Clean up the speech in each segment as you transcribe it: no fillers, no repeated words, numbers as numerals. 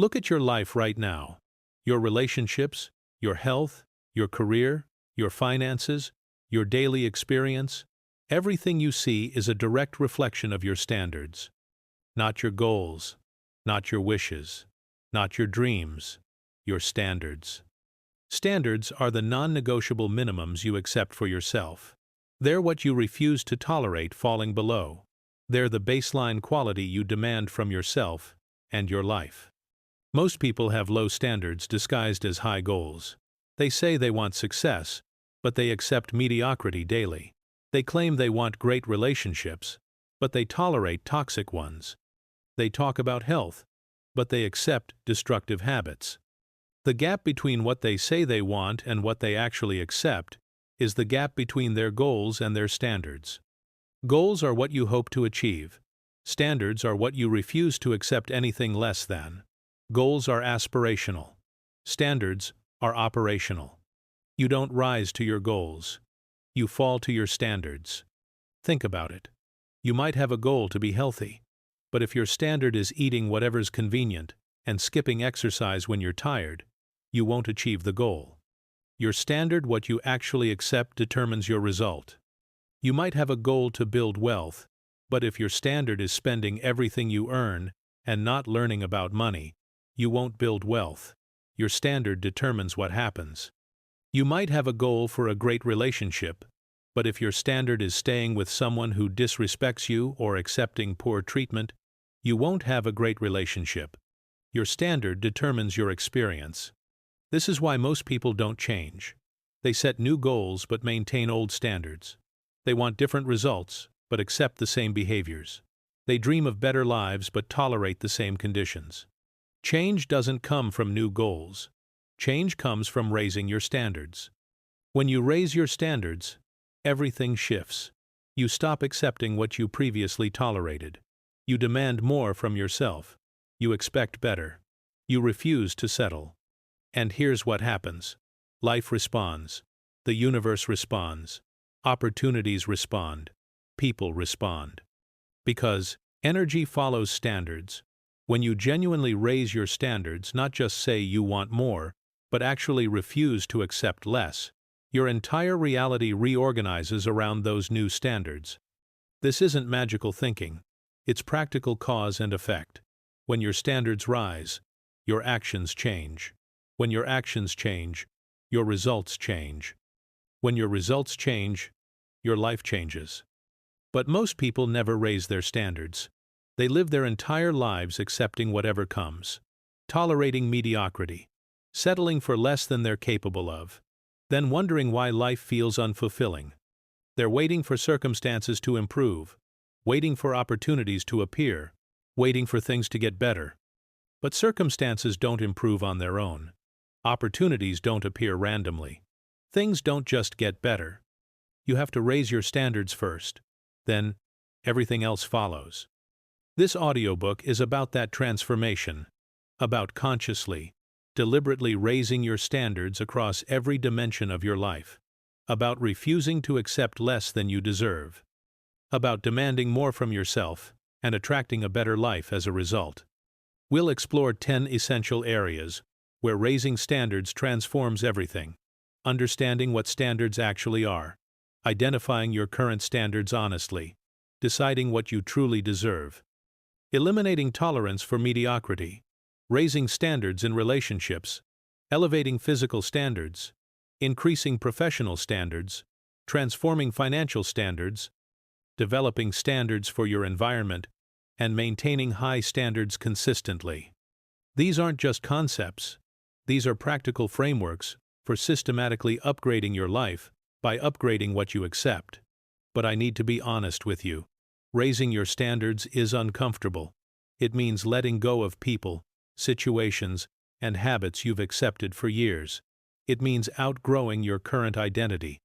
Look at your life right now. Your relationships, your health, your career, your finances, your daily experience. Everything you see is a direct reflection of your standards. Not your goals, not your wishes, not your dreams, your standards. Standards are the non-negotiable minimums you accept for yourself. They're what you refuse to tolerate falling below. They're the baseline quality you demand from yourself and your life. Most people have low standards disguised as high goals. They say they want success, but they accept mediocrity daily. They claim they want great relationships, but they tolerate toxic ones. They talk about health, but they accept destructive habits. The gap between what they say they want and what they actually accept is the gap between their goals and their standards. Goals are what you hope to achieve. Standards are what you refuse to accept anything less than. Goals are aspirational. Standards are operational. You don't rise to your goals. You fall to your standards. Think about it. You might have a goal to be healthy, but if your standard is eating whatever's convenient and skipping exercise when you're tired, you won't achieve the goal. Your standard, what you actually accept, determines your result. You might have a goal to build wealth, but if your standard is spending everything you earn and not learning about money, you won't build wealth. Your standard determines what happens. You might have a goal for a great relationship, but if your standard is staying with someone who disrespects you or accepting poor treatment, you won't have a great relationship. Your standard determines your experience. This is why most people don't change. They set new goals but maintain old standards. They want different results but accept the same behaviors. They dream of better lives but tolerate the same conditions. Change doesn't come from new goals. Change comes from raising your standards. When you raise your standards, everything shifts. You stop accepting what you previously tolerated. You demand more from yourself. You expect better. You refuse to settle. And here's what happens. Life responds. The universe responds. Opportunities respond. People respond. Because energy follows standards. When you genuinely raise your standards, not just say you want more, but actually refuse to accept less, your entire reality reorganizes around those new standards. This isn't magical thinking. It's practical cause and effect. When your standards rise, your actions change. When your actions change, your results change. When your results change, your life changes. But most people never raise their standards. They live their entire lives accepting whatever comes, tolerating mediocrity, settling for less than they're capable of, then wondering why life feels unfulfilling. They're waiting for circumstances to improve, waiting for opportunities to appear, waiting for things to get better. But circumstances don't improve on their own. Opportunities don't appear randomly. Things don't just get better. You have to raise your standards first. Then, everything else follows. This audiobook is about that transformation, about consciously, deliberately raising your standards across every dimension of your life, about refusing to accept less than you deserve, about demanding more from yourself and attracting a better life as a result. We'll explore 10 essential areas where raising standards transforms everything, understanding what standards actually are, identifying your current standards honestly, deciding what you truly deserve, eliminating tolerance for mediocrity, raising standards in relationships, elevating physical standards, increasing professional standards, transforming financial standards, developing standards for your environment, and maintaining high standards consistently. These aren't just concepts. These are practical frameworks for systematically upgrading your life by upgrading what you accept. But I need to be honest with you. Raising your standards is uncomfortable. It means letting go of people, situations, and habits you've accepted for years. It means outgrowing your current identity.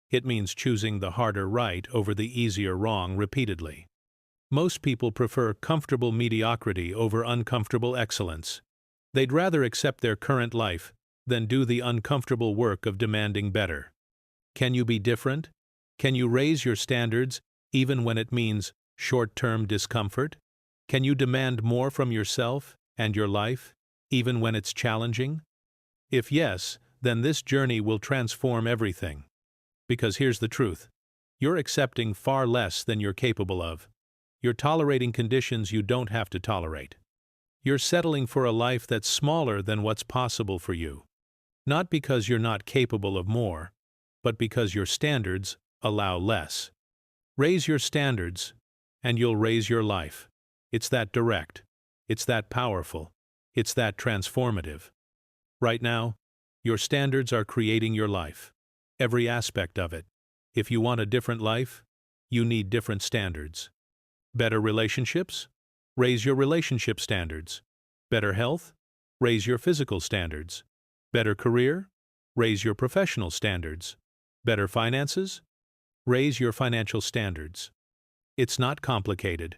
It means choosing the harder right over the easier wrong repeatedly. Most people prefer comfortable mediocrity over uncomfortable excellence. They'd rather accept their current life than do the uncomfortable work of demanding better. Can you be different? Can you raise your standards even when it means short-term discomfort? Can you demand more from yourself and your life even when it's challenging? If yes, then this journey will transform everything. Because here's the truth. You're accepting far less than you're capable of. You're tolerating conditions you don't have to tolerate. You're settling for a life that's smaller than what's possible for you. Not because you're not capable of more, but because your standards allow less. Raise your standards, and you'll raise your life. It's that direct. It's that powerful. It's that transformative. Right now, your standards are creating your life. Every aspect of it. If you want a different life, you need different standards. Better relationships? Raise your relationship standards. Better health? Raise your physical standards. Better career? Raise your professional standards. Better finances? Raise your financial standards. It's not complicated.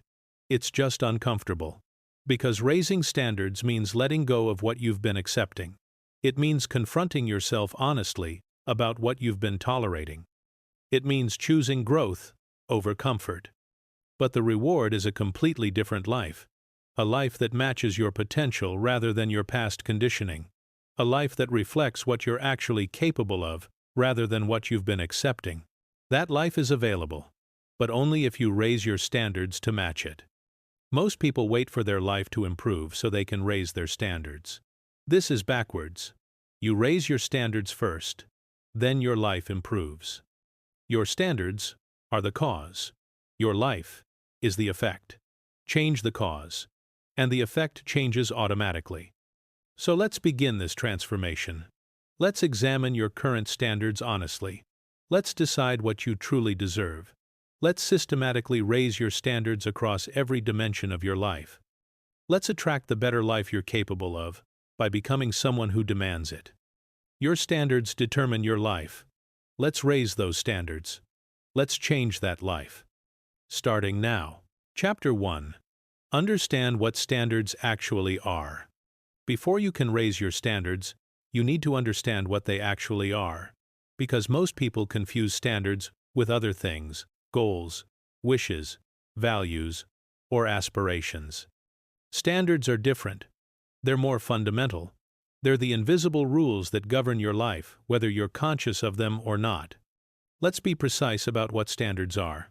It's just uncomfortable. Because raising standards means letting go of what you've been accepting. It means confronting yourself honestly about what you've been tolerating. It means choosing growth over comfort. But the reward is a completely different life. A life that matches your potential rather than your past conditioning. A life that reflects what you're actually capable of rather than what you've been accepting. That life is available, but only if you raise your standards to match it. Most people wait for their life to improve so they can raise their standards. This is backwards. You raise your standards first, then your life improves. Your standards are the cause. Your life is the effect. Change the cause, and the effect changes automatically. So let's begin this transformation. Let's examine your current standards honestly. Let's decide what you truly deserve. Let's systematically raise your standards across every dimension of your life. Let's attract the better life you're capable of by becoming someone who demands it. Your standards determine your life. Let's raise those standards. Let's change that life. Starting now. Chapter 1. Understand what standards actually are. Before you can raise your standards, you need to understand what they actually are. Because most people confuse standards with other things, goals, wishes, values, or aspirations. Standards are different. They're more fundamental. They're the invisible rules that govern your life, whether you're conscious of them or not. Let's be precise about what standards are.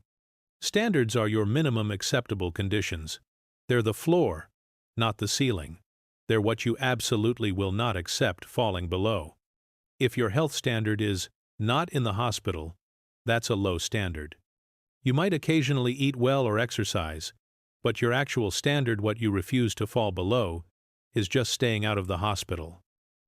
Standards are your minimum acceptable conditions. They're the floor, not the ceiling. They're what you absolutely will not accept falling below. If your health standard is not in the hospital, that's a low standard. You might occasionally eat well or exercise, but your actual standard, what you refuse to fall below, is just staying out of the hospital.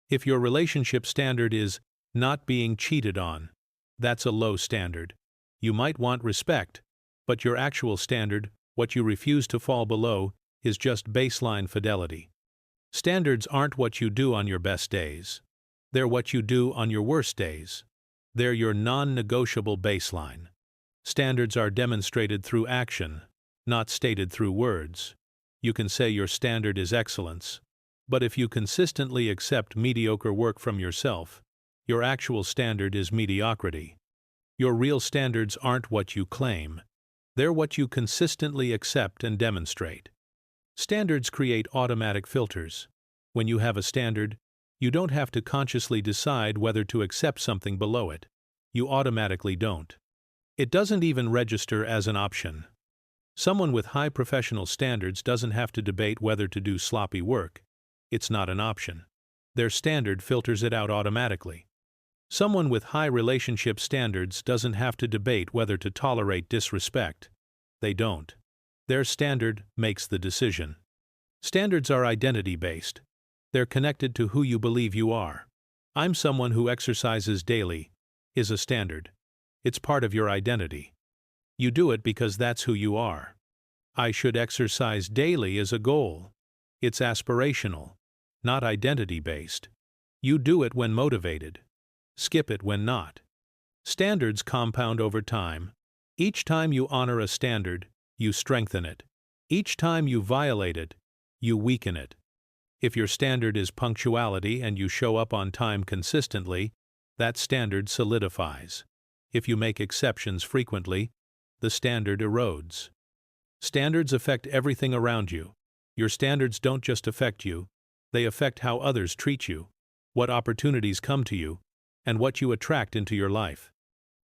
If your relationship standard is not being cheated on, that's a low standard. You might want respect, but your actual standard, what you refuse to fall below, is just baseline fidelity. Standards aren't what you do on your best days. They're what you do on your worst days. They're your non-negotiable baseline. Standards are demonstrated through action, not stated through words. You can say your standard is excellence, but if you consistently accept mediocre work from yourself, your actual standard is mediocrity. Your real standards aren't what you claim. They're what you consistently accept and demonstrate. Standards create automatic filters. When you have a standard, you don't have to consciously decide whether to accept something below it. You automatically don't. It doesn't even register as an option. Someone with high professional standards doesn't have to debate whether to do sloppy work. It's not an option. Their standard filters it out automatically. Someone with high relationship standards doesn't have to debate whether to tolerate disrespect. They don't. Their standard makes the decision. Standards are identity-based. They're connected to who you believe you are. I'm someone who exercises daily is a standard. It's part of your identity. You do it because that's who you are. I should exercise daily is a goal. It's aspirational, not identity-based. You do it when motivated. Skip it when not. Standards compound over time. Each time you honor a standard, you strengthen it. Each time you violate it, you weaken it. If your standard is punctuality and you show up on time consistently, that standard solidifies. If you make exceptions frequently, the standard erodes. Standards affect everything around you. Your standards don't just affect you, They affect how others treat you, what opportunities come to you, and what you attract into your life.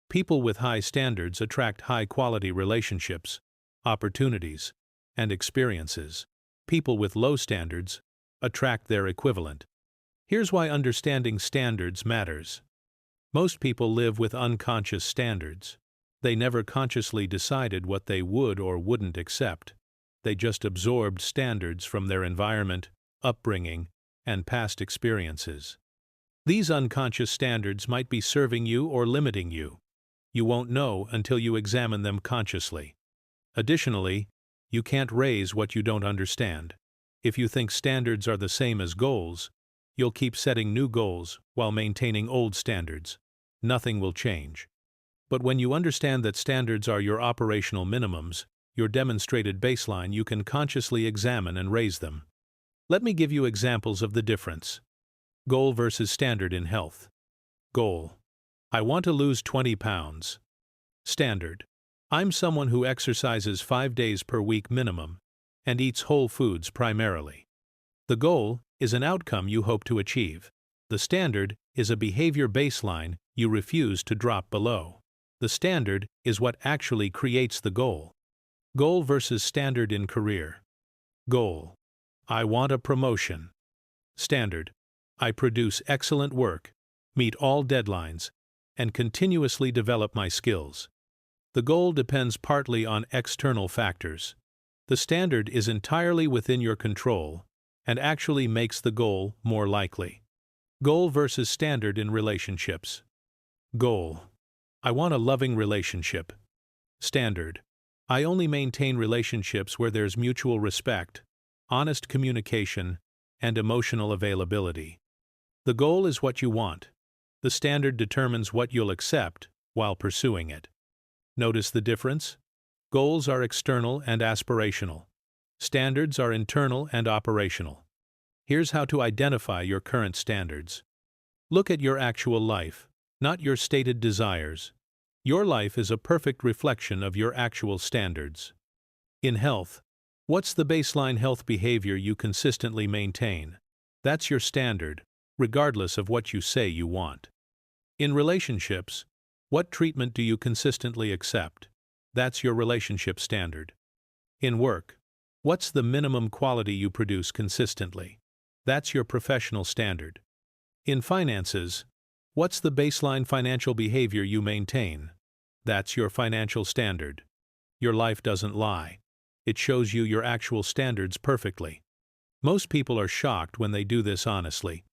People with high standards attract high-quality relationships, opportunities, and experiences. People with low standards attract their equivalent. Here's why understanding standards matters. Most people live with unconscious standards. They never consciously decided what they would or wouldn't accept. They just absorbed standards from their environment, upbringing, and past experiences. These unconscious standards might be serving you or limiting you. You won't know until you examine them consciously. Additionally, you can't raise what you don't understand. If you think standards are the same as goals, you'll keep setting new goals while maintaining old standards. Nothing will change. But when you understand that standards are your operational minimums, your demonstrated baseline, you can consciously examine and raise them. Let me give you examples of the difference. Goal versus standard in health. Goal: I want to lose 20 pounds. Standard: I'm someone who exercises 5 days per week minimum and eats whole foods primarily. The goal is an outcome you hope to achieve. The standard is a behavior baseline you refuse to drop below. The standard is what actually creates the goal. Goal versus standard in career. Goal: I want a promotion. Standard: I produce excellent work, meet all deadlines, and continuously develop my skills. The goal depends partly on external factors. The standard is entirely within your control and actually makes the goal more likely. Goal versus standard in relationships. Goal: I want a loving relationship. Standard: I only maintain relationships where there's mutual respect, honest communication, and emotional availability. The goal is what you want. The standard determines what you'll accept while pursuing it. Notice the difference? Goals are external and aspirational. Standards are internal and operational. Here's how to identify your current standards. Look at your actual life, not your stated desires. Your life is a perfect reflection of your actual standards. In health, what's the baseline health behavior you consistently maintain? That's your standard, regardless of what you say you want. In relationships, what treatment do you consistently accept? That's your relationship standard. In work, what's the minimum quality you produce consistently? That's your professional standard. In finances, what's the baseline financial behavior you maintain? That's your financial standard. Your life doesn't lie. It shows you your actual standards perfectly. Most people are shocked when they do this honestly.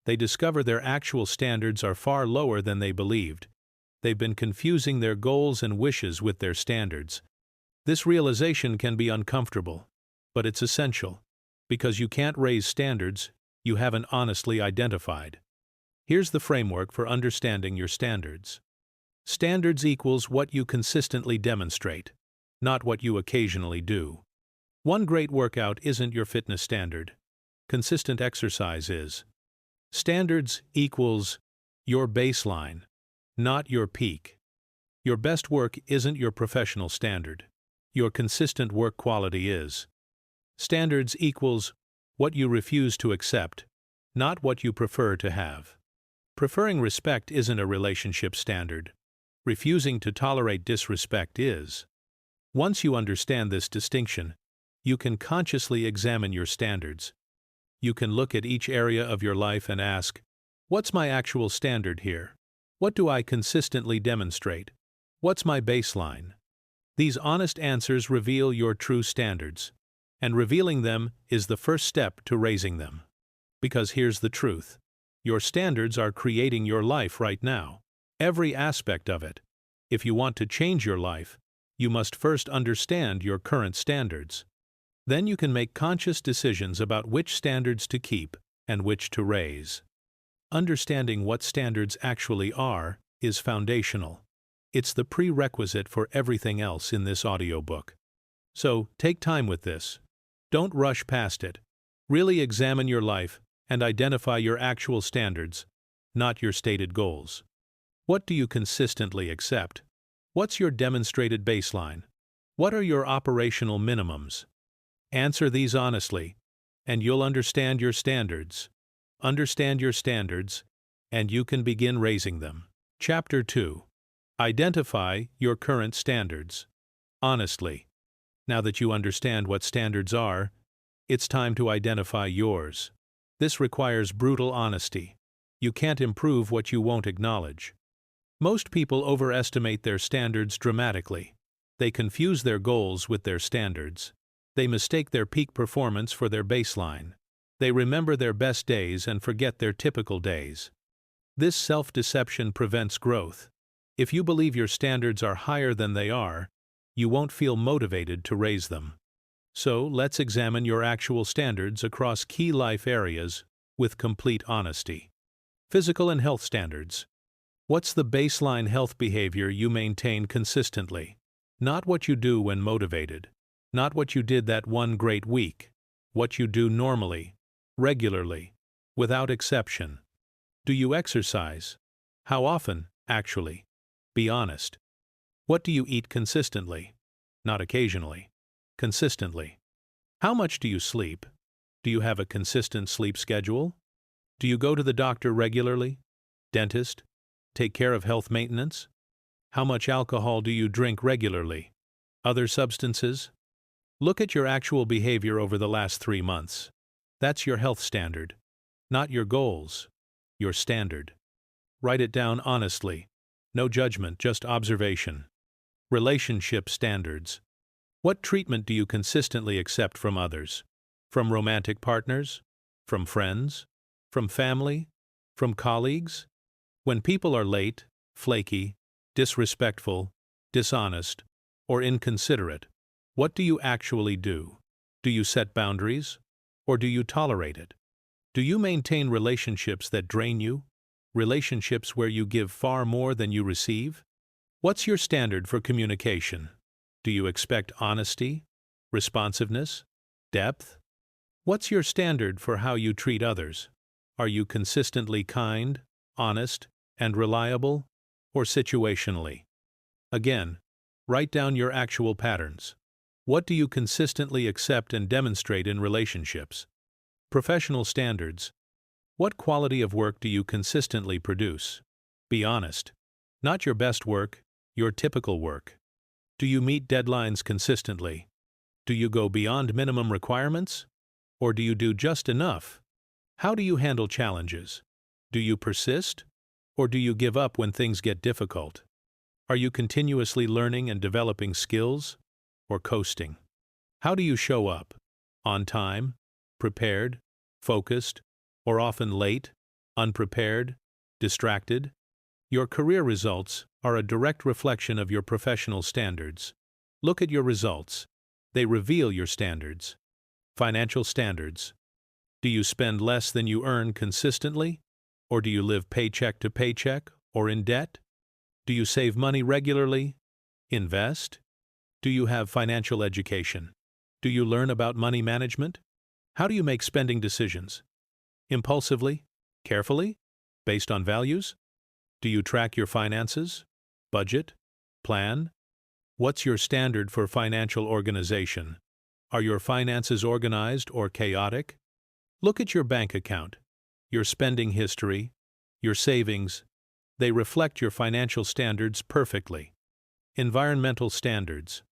They discover their actual standards are far lower than they believed. They've been confusing their goals and wishes with their standards. This realization can be uncomfortable, but it's essential, because you can't raise standards you haven't honestly identified. Here's the framework for understanding your standards. Standards equals what you consistently demonstrate, not what you occasionally do. One great workout isn't your fitness standard. Consistent exercise is. Standards equals your baseline, not your peak. Your best work isn't your professional standard. Your consistent work quality is. Standards equals what you refuse to accept, not what you prefer to have. Preferring respect isn't a relationship standard. Refusing to tolerate disrespect is. Once you understand this distinction, you can consciously examine your standards. You can look at each area of your life and ask, what's my actual standard here? What do I consistently demonstrate? What's my baseline? These honest answers reveal your true standards, and revealing them is the first step to raising them. Because here's the truth. Your standards are creating your life right now. Every aspect of it. If you want to change your life, you must first understand your current standards. Then you can make conscious decisions about which standards to keep and which to raise. Understanding what standards actually are is foundational. It's the prerequisite for everything else in this audiobook. So, take time with this. Don't rush past it. Really examine your life and identify your actual standards, not your stated goals. What do you consistently accept? What's your demonstrated baseline? What are your operational minimums? Answer these honestly, and you'll understand your standards. Understand your standards, and you can begin raising them. Chapter 2. Identify your current standards. Honestly, now that you understand what standards are, it's time to identify yours. This requires brutal honesty. You can't improve what you won't acknowledge. Most people overestimate their standards dramatically. They confuse their goals with their standards. They mistake their peak performance for their baseline. They remember their best days and forget their typical days. This self-deception prevents growth. If you believe your standards are higher than they are, you won't feel motivated to raise them. So, let's examine your actual standards across key life areas with complete honesty. Physical and health standards. What's the baseline health behavior you maintain consistently? Not what you do when motivated. Not what you did that one great week. What you do normally, regularly, without exception. Do you exercise? How often, actually? Be honest. What do you eat consistently? Not occasionally. Consistently. How much do you sleep? Do you have a consistent sleep schedule? Do you go to the doctor regularly? Dentist? Take care of health maintenance? How much alcohol do you drink regularly? Other substances? Look at your actual behavior over the last 3 months. That's your health standard. Not your goals. Your standard. Write it down honestly. No judgment, just observation. Relationship standards. What treatment do you consistently accept from others? From romantic partners? From friends? From family? From colleagues? When people are late, flaky, disrespectful, dishonest, or inconsiderate, what do you actually do? Do you set boundaries? Or do you tolerate it? Do you maintain relationships that drain you? Relationships where you give far more than you receive? What's your standard for communication? Do you expect honesty, responsiveness, depth? What's your standard for how you treat others? Are you consistently kind, honest, and reliable, or situationally? Again, write down your actual patterns. What do you consistently accept and demonstrate in relationships? Professional standards. What quality of work do you consistently produce? Be honest. Not your best work, your typical work. Do you meet deadlines consistently? Do you go beyond minimum requirements? Or do you do just enough? How do you handle challenges? Do you persist? Or do you give up when things get difficult? Are you continuously learning and developing skills? Or coasting? How do you show up? On time? Prepared? Focused? Or often late? Unprepared? Distracted? Your career results are a direct reflection of your professional standards. Look at your results. They reveal your standards. Financial standards. Do you spend less than you earn consistently? Or do you live paycheck to paycheck or in debt? Do you save money regularly? Invest? Do you have financial education? Do you learn about money management? How do you make spending decisions? Impulsively? Carefully? Based on values? Do you track your finances? Budget? Plan? What's your standard for financial organization? Are your finances organized or chaotic? Look at your bank account, your spending history, your savings. They reflect your financial standards perfectly. Environmental standards.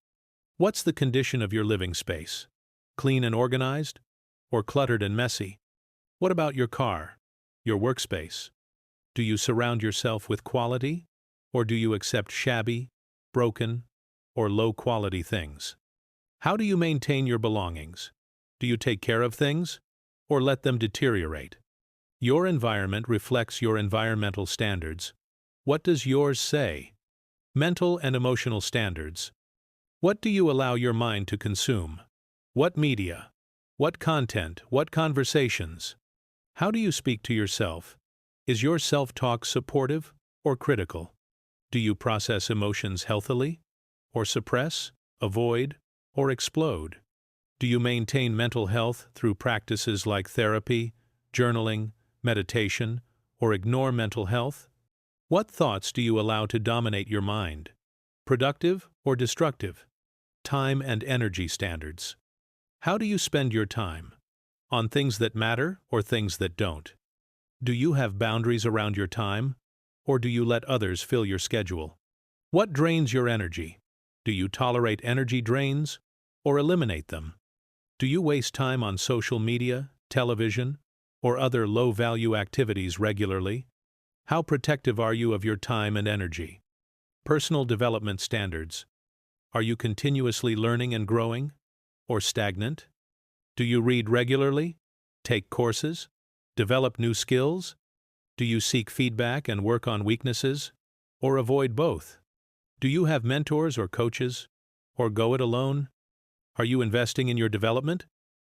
What's the condition of your living space? Clean and organized? Or cluttered and messy? What about your car? Your workspace? Do you surround yourself with quality? Or do you accept shabby, broken, or low-quality things? How do you maintain your belongings? Do you take care of things? Or let them deteriorate? Your environment reflects your environmental standards. What does yours say? Mental and emotional standards. What do you allow your mind to consume? What media? What content? What conversations? How do you speak to yourself? Is your self-talk supportive or critical? Do you process emotions healthily? Or suppress, avoid, or explode? Do you maintain mental health through practices like therapy, journaling, meditation, or ignore mental health? What thoughts do you allow to dominate your mind? Productive or destructive? Time and energy standards. How do you spend your time? On things that matter or things that don't? Do you have boundaries around your time, or do you let others fill your schedule? What drains your energy? Do you tolerate energy drains or eliminate them? Do you waste time on social media, television, or other low-value activities regularly? How protective are you of your time and energy? Personal development standards. Are you continuously learning and growing, or stagnant? Do you read regularly, take courses, develop new skills? Do you seek feedback and work on weaknesses, or avoid both? Do you have mentors or coaches, or go it alone? Are you investing in your development,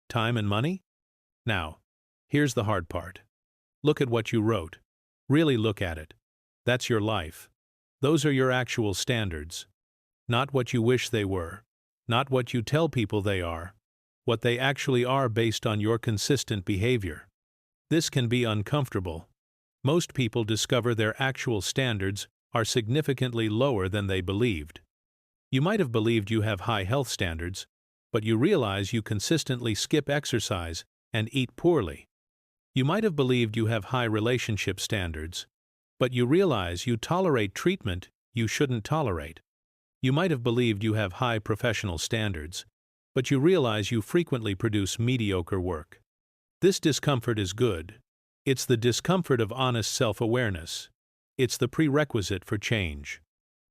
time and money? Now, here's the hard part. Look at what you wrote. Really look at it. That's your life. Those are your actual standards. Not what you wish they were, not what you tell people they are, what they actually are based on your consistent behavior. This can be uncomfortable. Most people discover their actual standards are significantly lower than they believed. You might have believed you have high health standards, but you realize you consistently skip exercise and eat poorly. You might have believed you have high relationship standards, but you realize you tolerate treatment you shouldn't tolerate. You might have believed you have high professional standards, but you realize you frequently produce mediocre work. This discomfort is good. It's the discomfort of honest self-awareness. It's the prerequisite for change.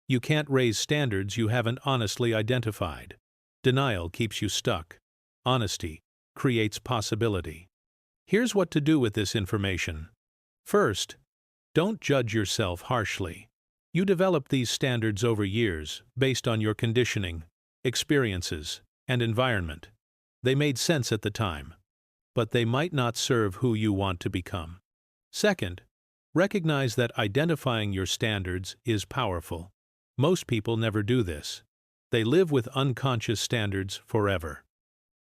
You can't raise standards you haven't honestly identified. Denial keeps you stuck. Honesty creates possibility. Here's what to do with this information. First, don't judge yourself harshly. You developed these standards over years based on your conditioning, experiences, and environment. They made sense at the time, but they might not serve who you want to become. Second, recognize that identifying your standards is powerful. Most people never do this. They live with unconscious standards forever.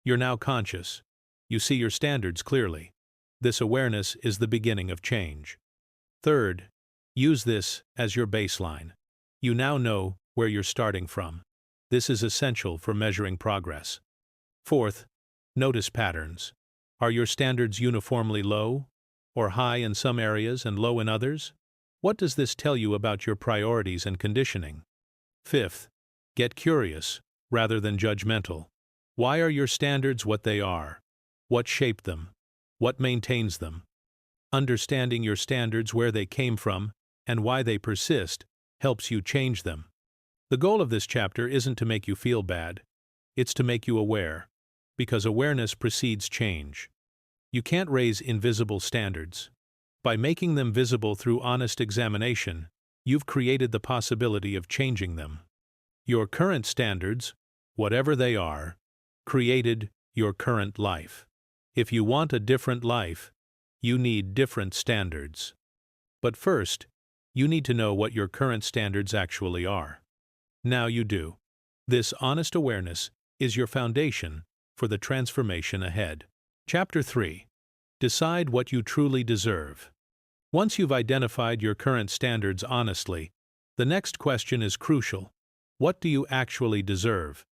You're now conscious. You see your standards clearly. This awareness is the beginning of change. Third, use this as your baseline. You now know where you're starting from. This is essential for measuring progress. Fourth, notice patterns. Are your standards uniformly low, or high in some areas and low in others? What does this tell you about your priorities and conditioning? Fifth, get curious rather than judgmental. Why are your standards what they are? What shaped them? What maintains them? Understanding your standards, where they came from, and why they persist, helps you change them. The goal of this chapter isn't to make you feel bad. It's to make you aware, because awareness precedes change. You can't raise invisible standards. By making them visible through honest examination, you've created the possibility of changing them. Your current standards, whatever they are, created your current life. If you want a different life, you need different standards. But first, you need to know what your current standards actually are. Now you do. This honest awareness is your foundation for the transformation ahead. Chapter 3. Decide what you truly deserve. Once you've identified your current standards honestly, the next question is crucial. What do you actually deserve?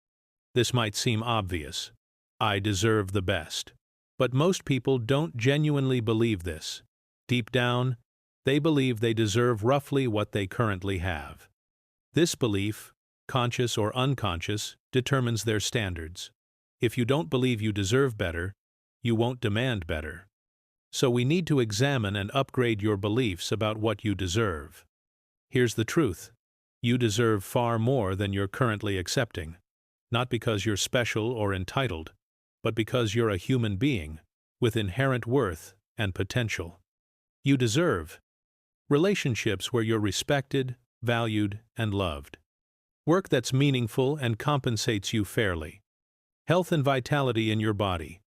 This might seem obvious. I deserve the best. But most people don't genuinely believe this. Deep down, they believe they deserve roughly what they currently have. This belief, conscious or unconscious, determines their standards. If you don't believe you deserve better, you won't demand better. So we need to examine and upgrade your beliefs about what you deserve. Here's the truth. You deserve far more than you're currently accepting. Not because you're special or entitled, but because you're a human being with inherent worth and potential. You deserve relationships where you're respected, valued, and loved. Work that's meaningful and compensates you fairly. Health and vitality in your body.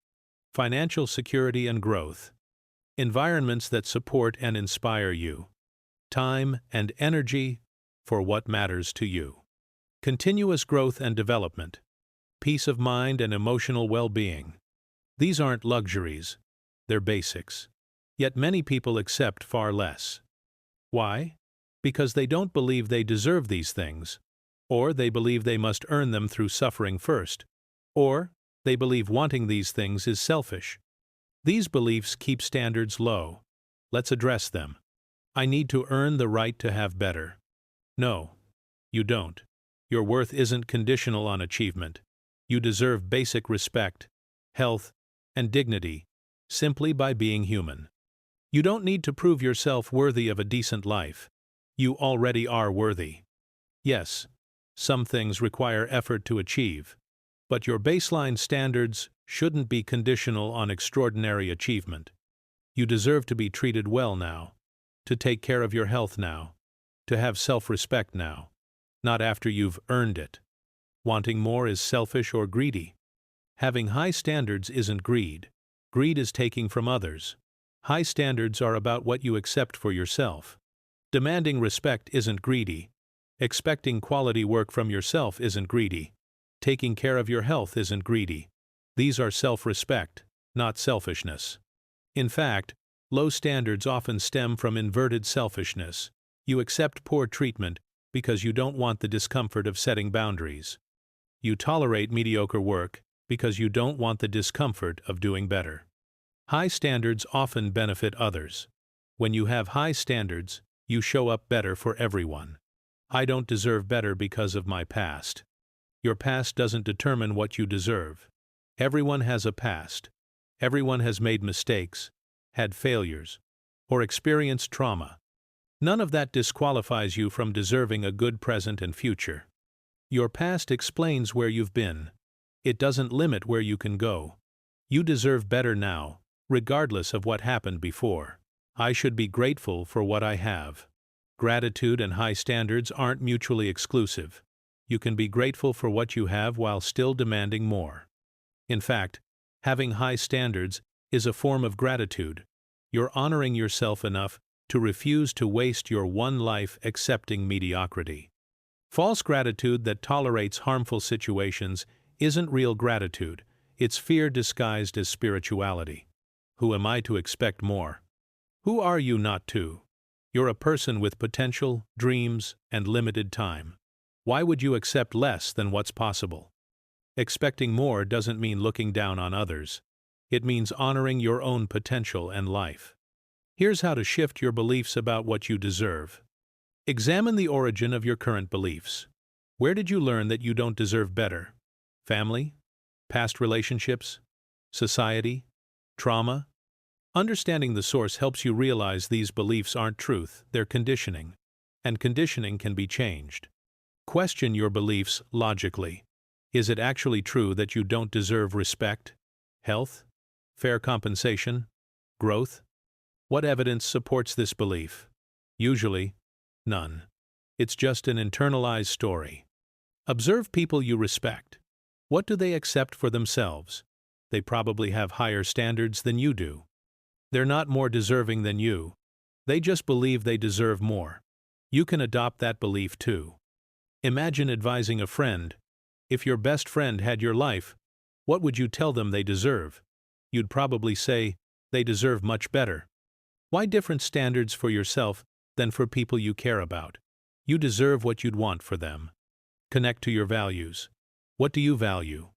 Financial security and growth. Environments that support and inspire you. Time and energy for what matters to you. Continuous growth and development. Peace of mind and emotional well-being. These aren't luxuries, they're basics. Yet many people accept far less. Why? Because they don't believe they deserve these things, or they believe they must earn them through suffering first, or they believe wanting these things is selfish. These beliefs keep standards low. Let's address them. I need to earn the right to have better. No, you don't. Your worth isn't conditional on achievement. You deserve basic respect, health, and dignity simply by being human. You don't need to prove yourself worthy of a decent life. You already are worthy. Yes, some things require effort to achieve, but your baseline standards shouldn't be conditional on extraordinary achievement. You deserve to be treated well now, to take care of your health now, to have self-respect now, not after you've earned it. Wanting more is selfish or greedy. Having high standards isn't greed. Greed is taking from others. High standards are about what you accept for yourself. Demanding respect isn't greedy. Expecting quality work from yourself isn't greedy. Taking care of your health isn't greedy. These are self-respect, not selfishness. In fact, low standards often stem from inverted selfishness. You accept poor treatment because you don't want the discomfort of setting boundaries. You tolerate mediocre work because you don't want the discomfort of doing better. High standards often benefit others. When you have high standards, you show up better for everyone. I don't deserve better because of my past. Your past doesn't determine what you deserve. Everyone has a past. Everyone has made mistakes, had failures, or experienced trauma. None of that disqualifies you from deserving a good present and future. Your past explains where you've been. It doesn't limit where you can go. You deserve better now, regardless of what happened before. I should be grateful for what I have. Gratitude and high standards aren't mutually exclusive. You can be grateful for what you have while still demanding more. In fact, having high standards is a form of gratitude. You're honoring yourself enough to refuse to waste your one life accepting mediocrity. False gratitude that tolerates harmful situations isn't real gratitude. It's fear disguised as spirituality. Who am I to expect more? Who are you not to? You're a person with potential, dreams, and limited time. Why would you accept less than what's possible? Expecting more doesn't mean looking down on others. It means honoring your own potential and life. Here's how to shift your beliefs about what you deserve. Examine the origin of your current beliefs. Where did you learn that you don't deserve better? Family? Past relationships? Society? Trauma? Understanding the source helps you realize these beliefs aren't truth, they're conditioning. And conditioning can be changed. Question your beliefs logically. Is it actually true that you don't deserve respect, health, fair compensation, growth? What evidence supports this belief? Usually, none. It's just an internalized story. Observe people you respect. What do they accept for themselves? They probably have higher standards than you do. They're not more deserving than you. They just believe they deserve more. You can adopt that belief too. Imagine advising a friend. If your best friend had your life, what would you tell them they deserve? You'd probably say, they deserve much better. Why different standards for yourself than for people you care about? You deserve what you'd want for them. Connect to your values. What do you value?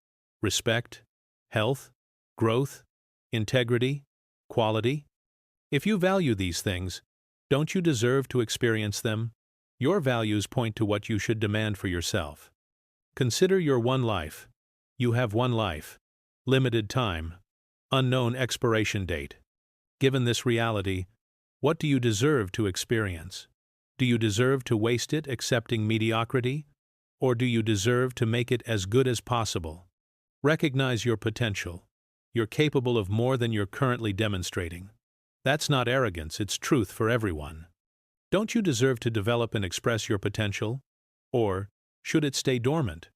Respect? Health? Growth? Integrity? Quality? If you value these things, don't you deserve to experience them? Your values point to what you should demand for yourself. Consider your one life. You have one life. Limited time. Unknown expiration date. Given this reality, what do you deserve to experience? Do you deserve to waste it accepting mediocrity? Or do you deserve to make it as good as possible? Recognize your potential. You're capable of more than you're currently demonstrating. That's not arrogance, it's truth for everyone. Don't you deserve to develop and express your potential? Or should it stay dormant?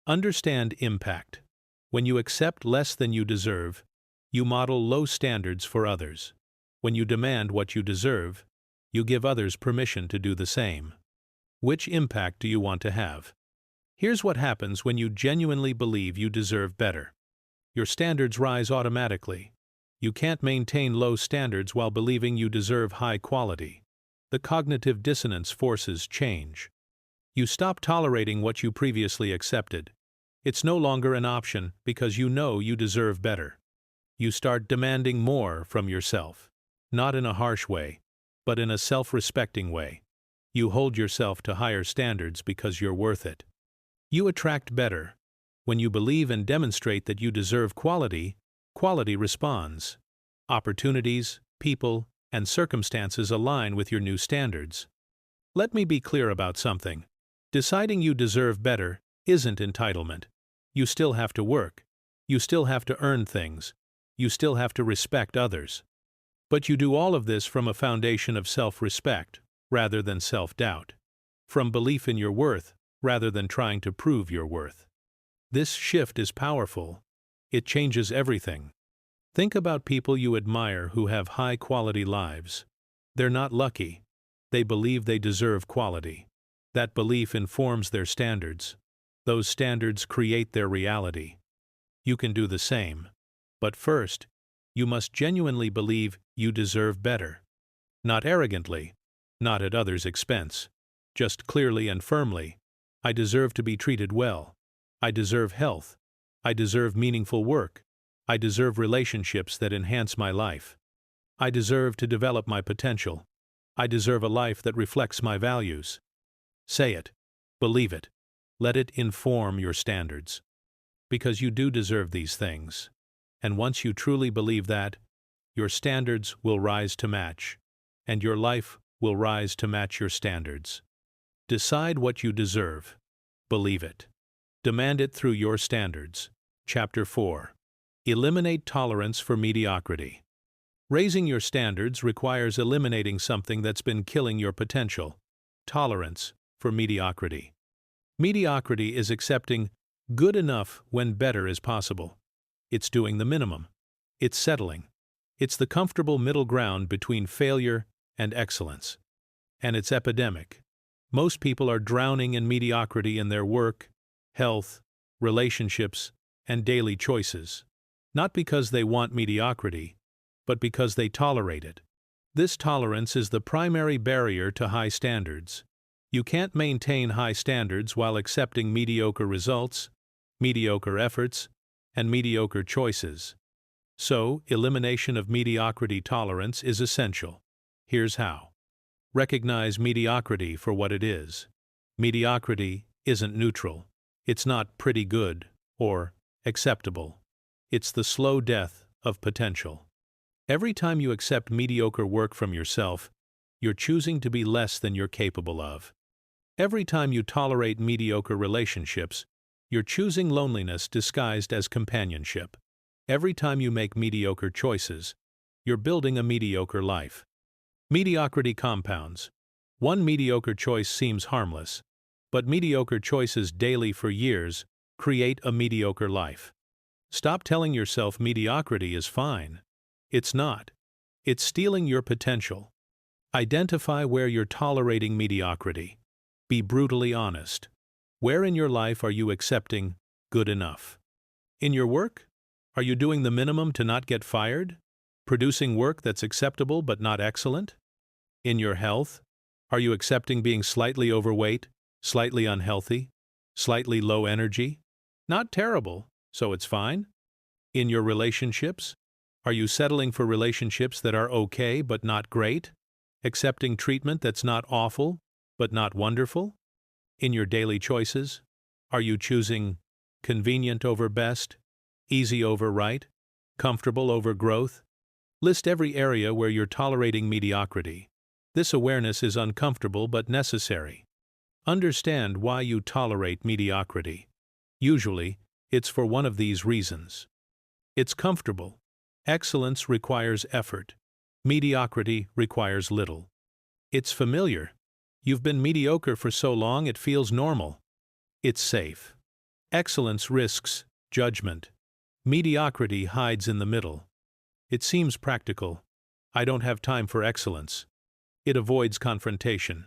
Understand impact. When you accept less than you deserve, you model low standards for others. When you demand what you deserve, you give others permission to do the same. Which impact do you want to have? Here's what happens when you genuinely believe you deserve better. Your standards rise automatically. You can't maintain low standards while believing you deserve high quality. The cognitive dissonance forces change. You stop tolerating what you previously accepted. It's no longer an option because you know you deserve better. You start demanding more from yourself. Not in a harsh way, but in a self-respecting way. You hold yourself to higher standards because you're worth it. You attract better. When you believe and demonstrate that you deserve quality, quality responds. Opportunities, people, and circumstances align with your new standards. Let me be clear about something. Deciding you deserve better isn't entitlement. You still have to work. You still have to earn things. You still have to respect others. But you do all of this from a foundation of self-respect, rather than self-doubt. From belief in your worth, rather than trying to prove your worth. This shift is powerful. It changes everything. Think about people you admire who have high-quality lives. They're not lucky. They believe they deserve quality. That belief informs their standards. Those standards create their reality. You can do the same. But first, you must genuinely believe you deserve better. Not arrogantly, not at others' expense. Just clearly and firmly. I deserve to be treated well. I deserve health. I deserve meaningful work. I deserve relationships that enhance my life. I deserve to develop my potential. I deserve a life that reflects my values. Say it. Believe it. Let it inform your standards. Because you do deserve these things. And once you truly believe that, your standards will rise to match, and your life will rise to match your standards. Decide what you deserve. Believe it. Demand it through your standards. Chapter 4. Eliminate tolerance for mediocrity. Raising your standards requires eliminating something that's been killing your potential. Tolerance for mediocrity. Mediocrity is accepting good enough when better is possible. It's doing the minimum. It's settling. It's the comfortable middle ground between failure and excellence. And it's epidemic. Most people are drowning in mediocrity in their work, health, relationships, and daily choices. Not because they want mediocrity, but because they tolerate it. This tolerance is the primary barrier to high standards. You can't maintain high standards while accepting mediocre results, mediocre efforts, and mediocre choices. So, elimination of mediocrity tolerance is essential. Here's how. Recognize mediocrity for what it is. Mediocrity isn't neutral. It's not pretty good or acceptable. It's the slow death of potential. Every time you accept mediocre work from yourself, you're choosing to be less than you're capable of. Every time you tolerate mediocre relationships, you're choosing loneliness disguised as companionship. Every time you make mediocre choices, you're building a mediocre life. Mediocrity compounds. One mediocre choice seems harmless, but mediocre choices daily for years create a mediocre life. Stop telling yourself mediocrity is fine. It's not. It's stealing your potential. Identify where you're tolerating mediocrity. Be brutally honest. Where in your life are you accepting good enough? In your work? Are you doing the minimum to not get fired? Producing work that's acceptable but not excellent? In your health? Are you accepting being slightly overweight, slightly unhealthy, slightly low energy? Not terrible, so it's fine. In your relationships? Are you settling for relationships that are okay but not great? Accepting treatment that's not awful but not wonderful? In your daily choices? Are you choosing convenient over best, easy over right, comfortable over growth? List every area where you're tolerating mediocrity. This awareness is uncomfortable but necessary. Understand why you tolerate mediocrity. Usually, it's for one of these reasons. It's comfortable. Excellence requires effort. Mediocrity requires little. It's familiar. You've been mediocre for so long it feels normal. It's safe. Excellence risks judgment. Mediocrity hides in the middle. It seems practical. I don't have time for excellence. It avoids confrontation.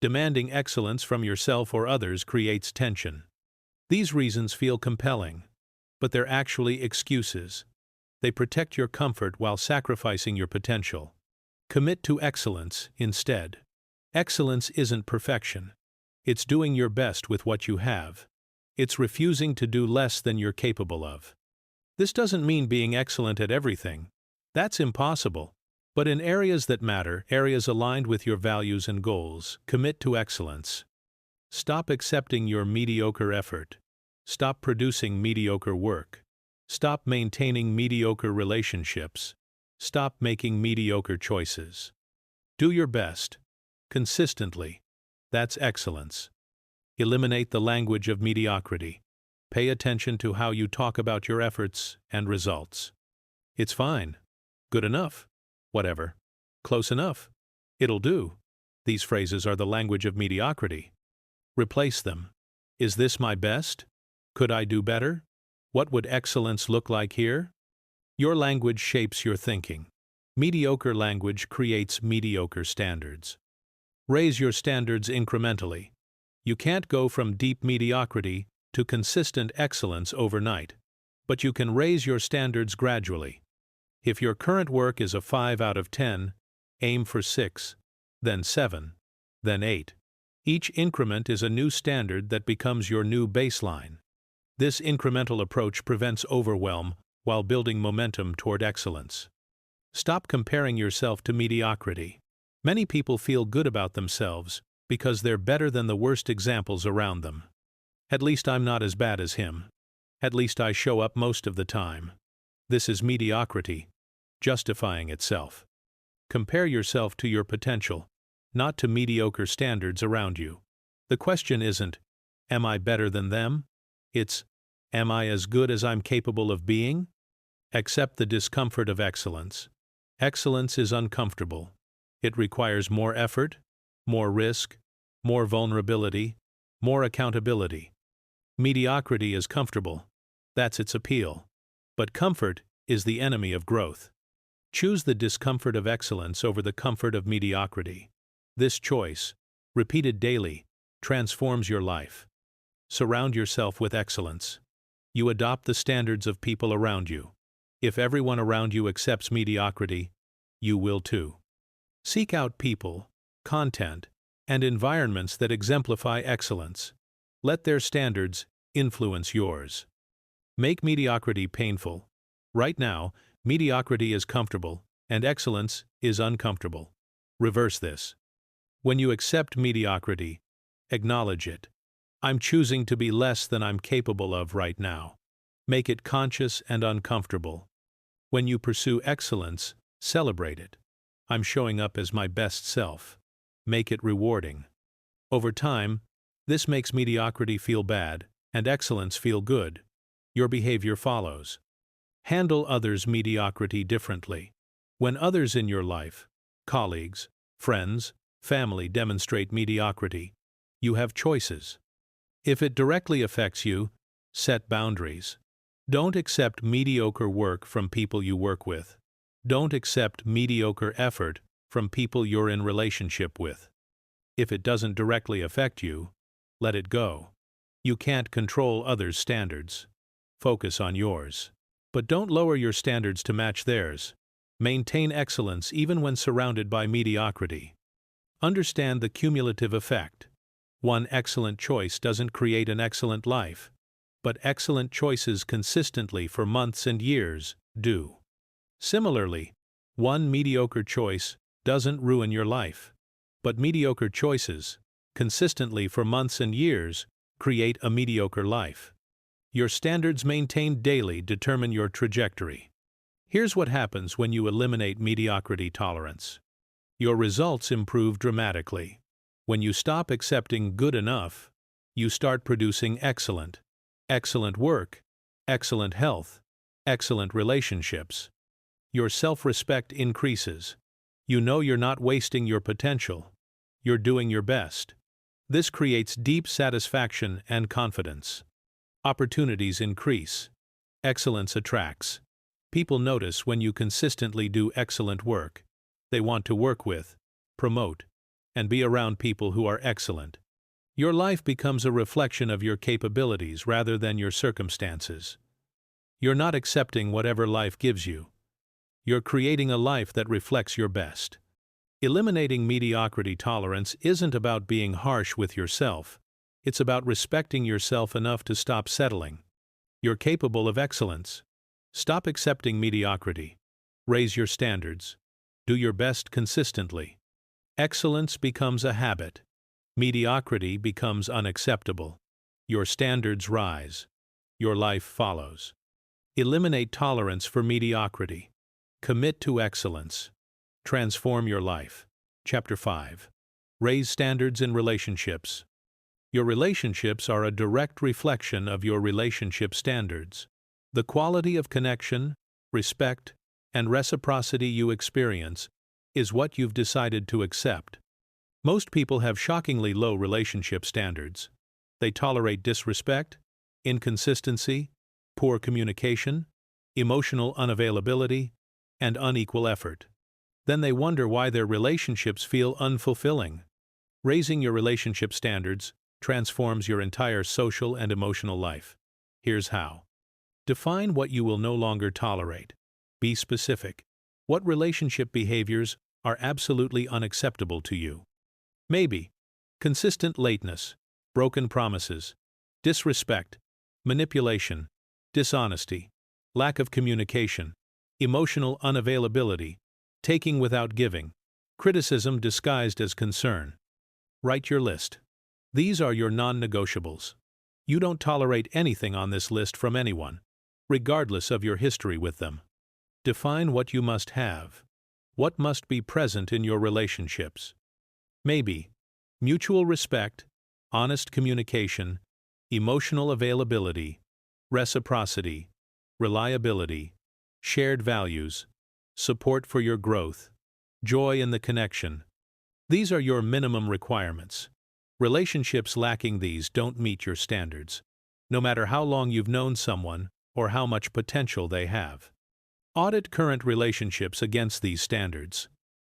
Demanding excellence from yourself or others creates tension. These reasons feel compelling, but they're actually excuses. They protect your comfort while sacrificing your potential. Commit to excellence instead. Excellence isn't perfection. It's doing your best with what you have. It's refusing to do less than you're capable of. This doesn't mean being excellent at everything. That's impossible. But in areas that matter, areas aligned with your values and goals, commit to excellence. Stop accepting your mediocre effort. Stop producing mediocre work. Stop maintaining mediocre relationships. Stop making mediocre choices. Do your best. Consistently. That's excellence. Eliminate the language of mediocrity. Pay attention to how you talk about your efforts and results. It's fine. Good enough. Whatever. Close enough. It'll do. These phrases are the language of mediocrity. Replace them. Is this my best? Could I do better? What would excellence look like here? Your language shapes your thinking. Mediocre language creates mediocre standards. Raise your standards incrementally. You can't go from deep mediocrity to consistent excellence overnight, but you can raise your standards gradually. If your current work is a 5 out of 10, aim for 6, then 7, then 8. Each increment is a new standard that becomes your new baseline. This incremental approach prevents overwhelm while building momentum toward excellence. Stop comparing yourself to mediocrity. Many people feel good about themselves because they're better than the worst examples around them. At least I'm not as bad as him. At least I show up most of the time. This is mediocrity, justifying itself. Compare yourself to your potential, not to mediocre standards around you. The question isn't, am I better than them? It's, am I as good as I'm capable of being? Accept the discomfort of excellence. Excellence is uncomfortable. It requires more effort, more risk, more vulnerability, more accountability. Mediocrity is comfortable. That's its appeal. But comfort is the enemy of growth. Choose the discomfort of excellence over the comfort of mediocrity. This choice, repeated daily, transforms your life. Surround yourself with excellence. You adopt the standards of people around you. If everyone around you accepts mediocrity, you will too. Seek out people, content, and environments that exemplify excellence. Let their standards influence yours. Make mediocrity painful. Right now, mediocrity is comfortable, and excellence is uncomfortable. Reverse this. When you accept mediocrity, acknowledge it. I'm choosing to be less than I'm capable of right now. Make it conscious and uncomfortable. When you pursue excellence, celebrate it. I'm showing up as my best self. Make it rewarding. Over time, this makes mediocrity feel bad and excellence feel good. Your behavior follows. Handle others' mediocrity differently. When others in your life, colleagues, friends, family demonstrate mediocrity, you have choices. If it directly affects you, set boundaries. Don't accept mediocre work from people you work with. Don't accept mediocre effort from people you're in relationship with. If it doesn't directly affect you, let it go. You can't control others' standards. Focus on yours. But don't lower your standards to match theirs. Maintain excellence even when surrounded by mediocrity. Understand the cumulative effect. One excellent choice doesn't create an excellent life, but excellent choices consistently for months and years do. Similarly, one mediocre choice doesn't ruin your life, but mediocre choices, consistently for months and years, create a mediocre life. Your standards maintained daily determine your trajectory. Here's what happens when you eliminate mediocrity tolerance. Your results improve dramatically. When you stop accepting good enough, you start producing excellent work, excellent health, excellent relationships. Your self-respect increases. You know you're not wasting your potential. You're doing your best. This creates deep satisfaction and confidence. Opportunities increase. Excellence attracts. People notice when you consistently do excellent work. They want to work with, promote, and be around people who are excellent. Your life becomes a reflection of your capabilities rather than your circumstances. You're not accepting whatever life gives you. You're creating a life that reflects your best. Eliminating mediocrity tolerance isn't about being harsh with yourself. It's about respecting yourself enough to stop settling. You're capable of excellence. Stop accepting mediocrity. Raise your standards. Do your best consistently. Excellence becomes a habit. Mediocrity becomes unacceptable. Your standards rise. Your life follows. Eliminate tolerance for mediocrity. Commit to excellence. Transform your life. Chapter 5. Raise standards in relationships. Your relationships are a direct reflection of your relationship standards. The quality of connection, respect, and reciprocity you experience is what you've decided to accept. Most people have shockingly low relationship standards. They tolerate disrespect, inconsistency, poor communication, emotional unavailability, and unequal effort. Then they wonder why their relationships feel unfulfilling. Raising your relationship standards transforms your entire social and emotional life. Here's how. Define what you will no longer tolerate. Be specific. What relationship behaviors are absolutely unacceptable to you? Maybe consistent lateness, broken promises, disrespect, manipulation, dishonesty, lack of communication, emotional unavailability, taking without giving, criticism disguised as concern. Write your list. These are your non-negotiables. You don't tolerate anything on this list from anyone, regardless of your history with them. Define what you must have. What must be present in your relationships? Maybe mutual respect, honest communication, emotional availability, reciprocity, reliability, shared values, support for your growth, joy in the connection. These are your minimum requirements. Relationships lacking these don't meet your standards, no matter how long you've known someone or how much potential they have. Audit current relationships against these standards.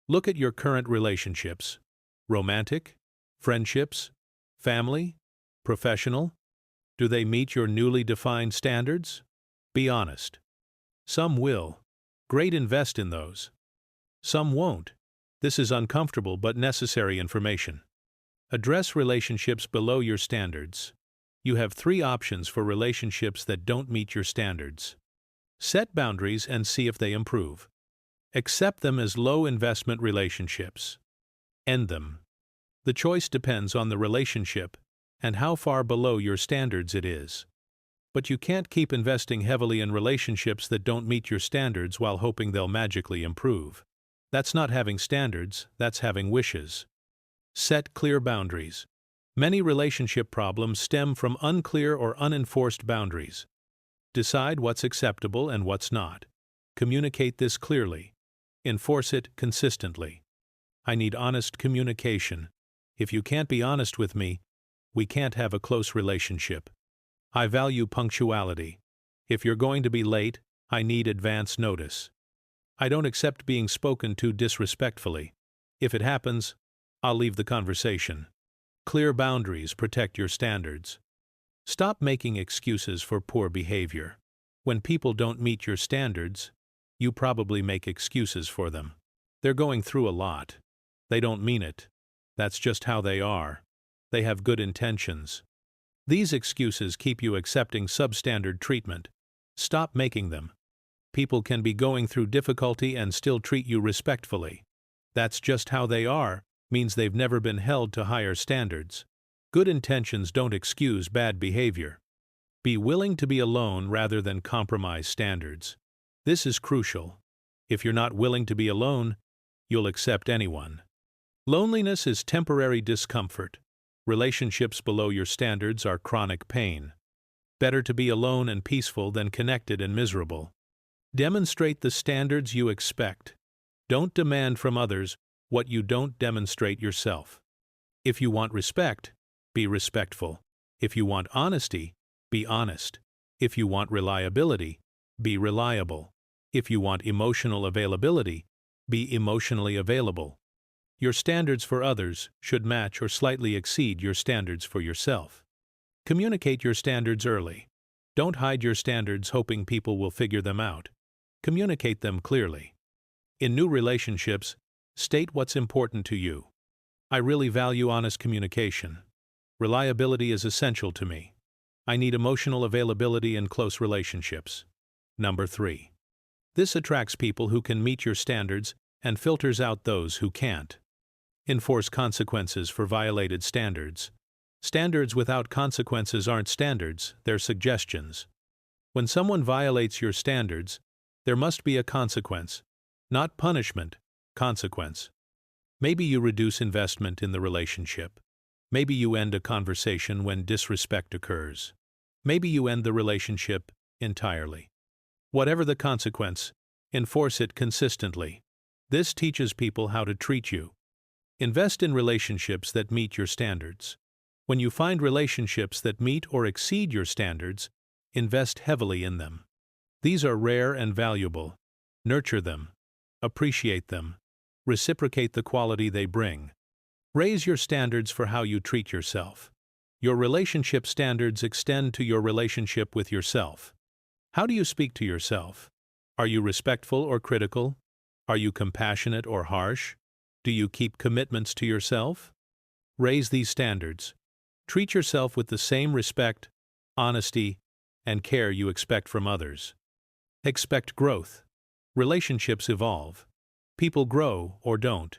Look at your current relationships. Romantic, friendships, family, professional. Do they meet your newly defined standards? Be honest. Some will. Great, invest in those. Some won't. This is uncomfortable but necessary information. Address relationships below your standards. You have 3 options for relationships that don't meet your standards. Set boundaries and see if they improve. Accept them as low-investment relationships. End them. The choice depends on the relationship and how far below your standards it is. But you can't keep investing heavily in relationships that don't meet your standards while hoping they'll magically improve. That's not having standards, that's having wishes. Set clear boundaries. Many relationship problems stem from unclear or unenforced boundaries. Decide what's acceptable and what's not. Communicate this clearly. Enforce it consistently. I need honest communication. If you can't be honest with me, we can't have a close relationship. I value punctuality. If you're going to be late, I need advance notice. I don't accept being spoken to disrespectfully. If it happens, I'll leave the conversation. Clear boundaries protect your standards. Stop making excuses for poor behavior. When people don't meet your standards, you probably make excuses for them. They're going through a lot. They don't mean it. That's just how they are. They have good intentions. These excuses keep you accepting substandard treatment. Stop making them. People can be going through difficulty and still treat you respectfully. That's just how they are, means they've never been held to higher standards. Good intentions don't excuse bad behavior. Be willing to be alone rather than compromise standards. This is crucial. If you're not willing to be alone, you'll accept anyone. Loneliness is temporary discomfort. Relationships below your standards are chronic pain. Better to be alone and peaceful than connected and miserable. Demonstrate the standards you expect. Don't demand from others what you don't demonstrate yourself. If you want respect, be respectful. If you want honesty, be honest. If you want reliability, be reliable. If you want emotional availability, be emotionally available. Your standards for others should match or slightly exceed your standards for yourself. Communicate your standards early. Don't hide your standards hoping people will figure them out. Communicate them clearly. In new relationships, state what's important to you. I really value honest communication. Reliability is essential to me. I need emotional availability in close relationships. Number 3. This attracts people who can meet your standards and filters out those who can't. Enforce consequences for violated standards. Standards without consequences aren't standards, they're suggestions. When someone violates your standards, there must be a consequence. Not punishment, consequence. Maybe you reduce investment in the relationship. Maybe you end a conversation when disrespect occurs. Maybe you end the relationship entirely. Whatever the consequence, enforce it consistently. This teaches people how to treat you. Invest in relationships that meet your standards. When you find relationships that meet or exceed your standards, invest heavily in them. These are rare and valuable. Nurture them. Appreciate them. Reciprocate the quality they bring. Raise your standards for how you treat yourself. Your relationship standards extend to your relationship with yourself. How do you speak to yourself? Are you respectful or critical? Are you compassionate or harsh? Do you keep commitments to yourself? Raise these standards. Treat yourself with the same respect, honesty, and care you expect from others. Expect growth. Relationships evolve. People grow or don't.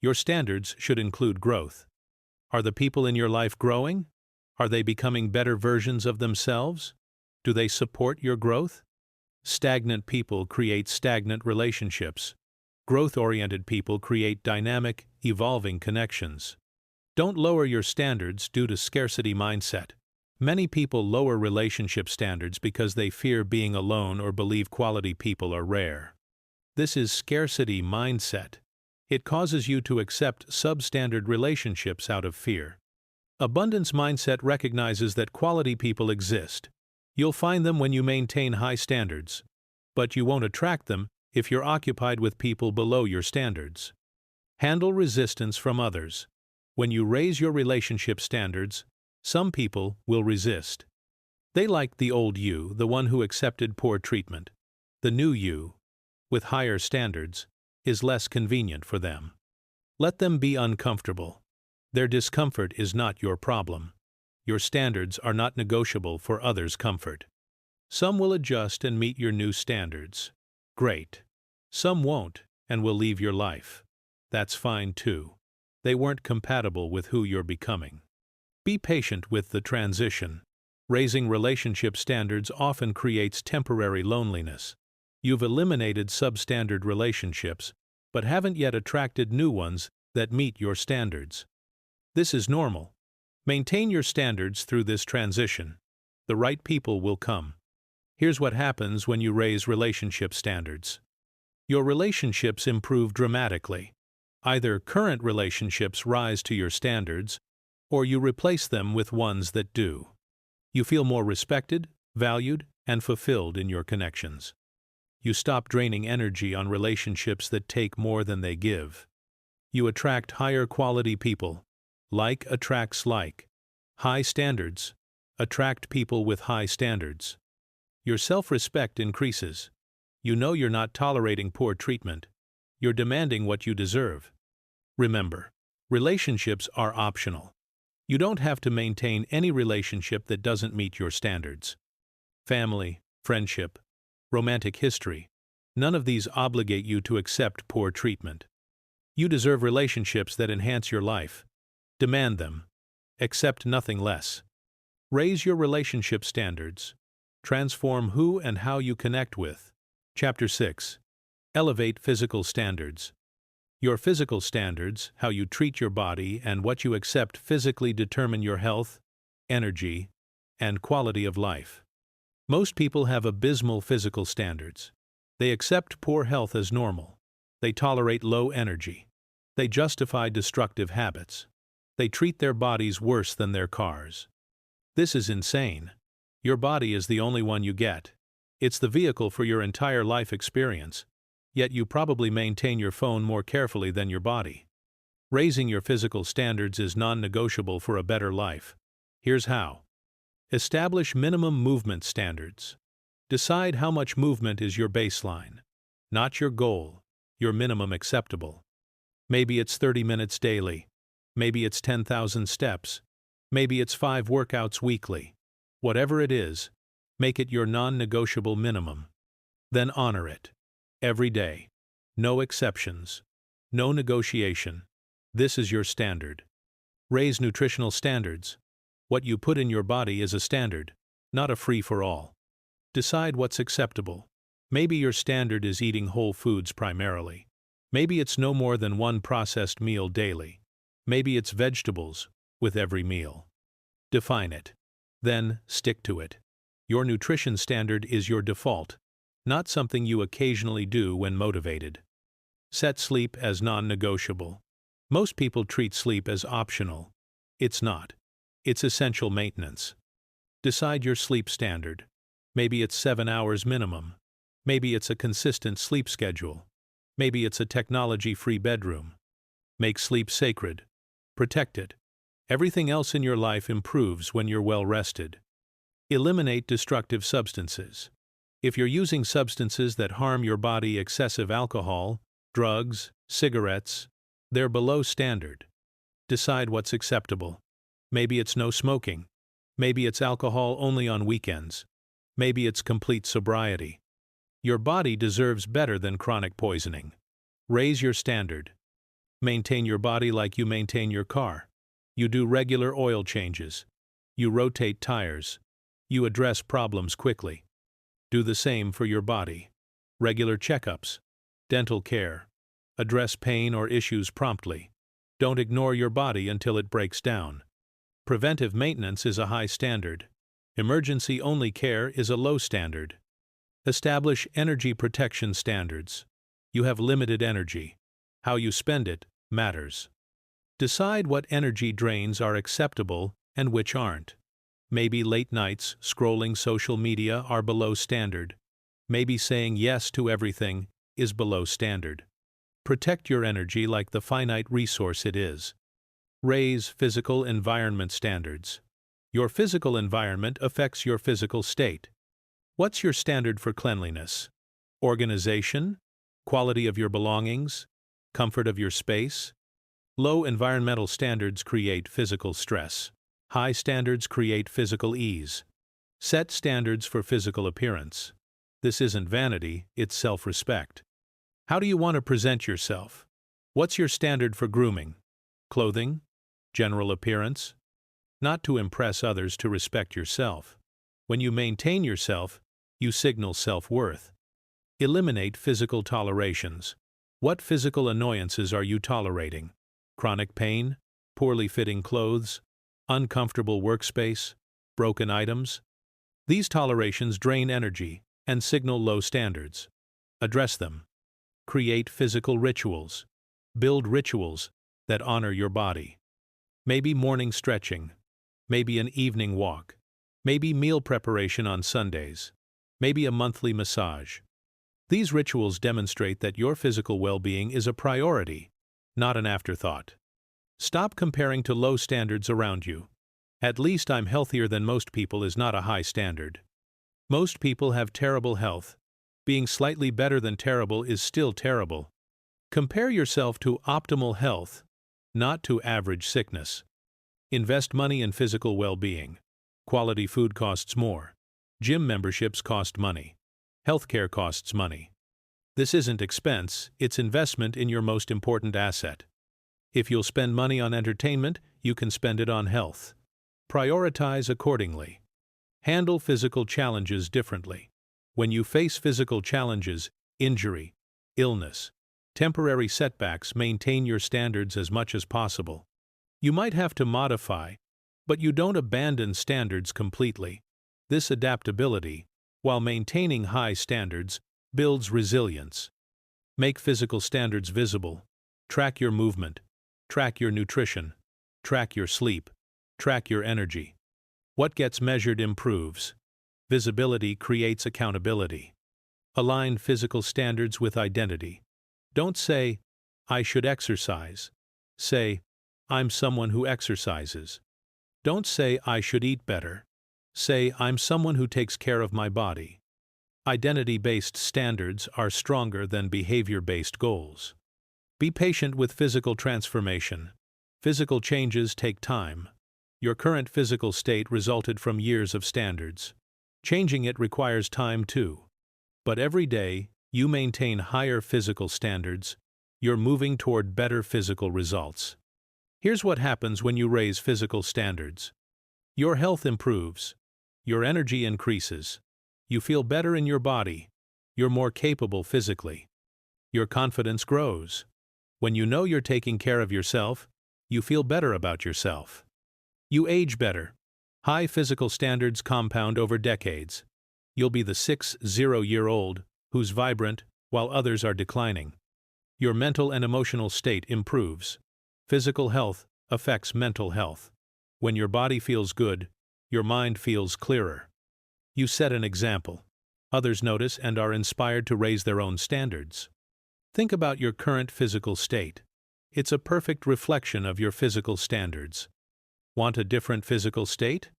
Your standards should include growth. Are the people in your life growing? Are they becoming better versions of themselves? Do they support your growth? Stagnant people create stagnant relationships. Growth-oriented people create dynamic, evolving connections. Don't lower your standards due to scarcity mindset. Many people lower relationship standards because they fear being alone or believe quality people are rare. This is scarcity mindset. It causes you to accept substandard relationships out of fear. Abundance mindset recognizes that quality people exist. You'll find them when you maintain high standards, but you won't attract them if you're occupied with people below your standards. Handle resistance from others. When you raise your relationship standards, some people will resist. They like the old you, the one who accepted poor treatment. The new you, with higher standards, is less convenient for them. Let them be uncomfortable. Their discomfort is not your problem. Your standards are not negotiable for others' comfort. Some will adjust and meet your new standards. Great. Some won't and will leave your life. That's fine too. They weren't compatible with who you're becoming. Be patient with the transition. Raising relationship standards often creates temporary loneliness. You've eliminated substandard relationships, but haven't yet attracted new ones that meet your standards. This is normal. Maintain your standards through this transition. The right people will come. Here's what happens when you raise relationship standards. Your relationships improve dramatically. Either current relationships rise to your standards, or you replace them with ones that do. You feel more respected, valued, and fulfilled in your connections. You stop draining energy on relationships that take more than they give. You attract higher quality people. Like attracts like. High standards attract people with high standards. Your self-respect increases. You know you're not tolerating poor treatment. You're demanding what you deserve. Remember, relationships are optional. You don't have to maintain any relationship that doesn't meet your standards. Family, friendship, romantic history, none of these obligate you to accept poor treatment. You deserve relationships that enhance your life. Demand them. Accept nothing less. Raise your relationship standards. Transform who and how you connect with. Chapter 6. Elevate physical standards. Your physical standards, how you treat your body and what you accept physically determine your health, energy, and quality of life. Most people have abysmal physical standards. They accept poor health as normal. They tolerate low energy. They justify destructive habits. They treat their bodies worse than their cars. This is insane. Your body is the only one you get. It's the vehicle for your entire life experience. Yet you probably maintain your phone more carefully than your body. Raising your physical standards is non-negotiable for a better life. Here's how. Establish minimum movement standards. Decide how much movement is your baseline. Not your goal, your minimum acceptable. Maybe it's 30 minutes daily. Maybe it's 10,000 steps. Maybe it's 5 workouts weekly. Whatever it is, make it your non-negotiable minimum. Then honor it. Every day. No exceptions. No negotiation. This is your standard. Raise nutritional standards. What you put in your body is a standard, not a free-for-all. Decide what's acceptable. Maybe your standard is eating whole foods primarily. Maybe it's no more than one processed meal daily. Maybe it's vegetables with every meal. Define it. Then stick to it. Your nutrition standard is your default, not something you occasionally do when motivated. Set sleep as non-negotiable. Most people treat sleep as optional. It's not. It's essential maintenance. Decide your sleep standard. Maybe it's 7 hours minimum. Maybe it's a consistent sleep schedule. Maybe it's a technology-free bedroom. Make sleep sacred. Protect it. Everything else in your life improves when you're well rested. Eliminate destructive substances. If you're using substances that harm your body, excessive alcohol, drugs, cigarettes, they're below standard. Decide what's acceptable. Maybe it's no smoking. Maybe it's alcohol only on weekends. Maybe it's complete sobriety. Your body deserves better than chronic poisoning. Raise your standard. Maintain your body like you maintain your car. You do regular oil changes. You rotate tires. You address problems quickly. Do the same for your body. Regular checkups. Dental care. Address pain or issues promptly. Don't ignore your body until it breaks down. Preventive maintenance is a high standard. Emergency-only care is a low standard. Establish energy protection standards. You have limited energy. How you spend it matters. Decide what energy drains are acceptable and which aren't. Maybe late nights scrolling social media are below standard. Maybe saying yes to everything is below standard. Protect your energy like the finite resource it is. Raise physical environment standards. Your physical environment affects your physical state. What's your standard for cleanliness? Organization? Quality of your belongings? Comfort of your space? Low environmental standards create physical stress. High standards create physical ease. Set standards for physical appearance. This isn't vanity, it's self-respect. How do you want to present yourself? What's your standard for grooming? Clothing? General appearance? Not to impress others, to respect yourself. When you maintain yourself, you signal self-worth. Eliminate physical tolerations. What physical annoyances are you tolerating? Chronic pain? Poorly fitting clothes? Uncomfortable workspace? Broken items? These tolerations drain energy and signal low standards. Address them. Create physical rituals. Build rituals that honor your body. Maybe morning stretching. Maybe an evening walk. Maybe meal preparation on Sundays. Maybe a monthly massage. These rituals demonstrate that your physical well-being is a priority, not an afterthought. Stop comparing to low standards around you. At least I'm healthier than most people is not a high standard. Most people have terrible health. Being slightly better than terrible is still terrible. Compare yourself to optimal health, not to average sickness. Invest money in physical well-being. Quality food costs more. Gym memberships cost money. Healthcare costs money. This isn't expense, it's investment in your most important asset. If you'll spend money on entertainment, you can spend it on health. Prioritize accordingly. Handle physical challenges differently. When you face physical challenges, injury, illness, temporary setbacks, maintain your standards as much as possible. You might have to modify, but you don't abandon standards completely. This adaptability, while maintaining high standards, builds resilience. Make physical standards visible. Track your movement. Track your nutrition. Track your sleep. Track your energy. What gets measured improves. Visibility creates accountability. Align physical standards with identity. Don't say, I should exercise. Say, I'm someone who exercises. Don't say, I should eat better. Say, I'm someone who takes care of my body. Identity-based standards are stronger than behavior-based goals. Be patient with physical transformation. Physical changes take time. Your current physical state resulted from years of standards. Changing it requires time too. But every day, you maintain higher physical standards, you're moving toward better physical results. Here's what happens when you raise physical standards. Your health improves. Your energy increases. You feel better in your body. You're more capable physically. Your confidence grows. When you know you're taking care of yourself, you feel better about yourself. You age better. High physical standards compound over decades. You'll be the 60-year-old who's vibrant while others are declining. Your mental and emotional state improves. Physical health affects mental health. When your body feels good, your mind feels clearer. You set an example. Others notice and are inspired to raise their own standards. Think about your current physical state. It's a perfect reflection of your physical standards. Want a different physical state?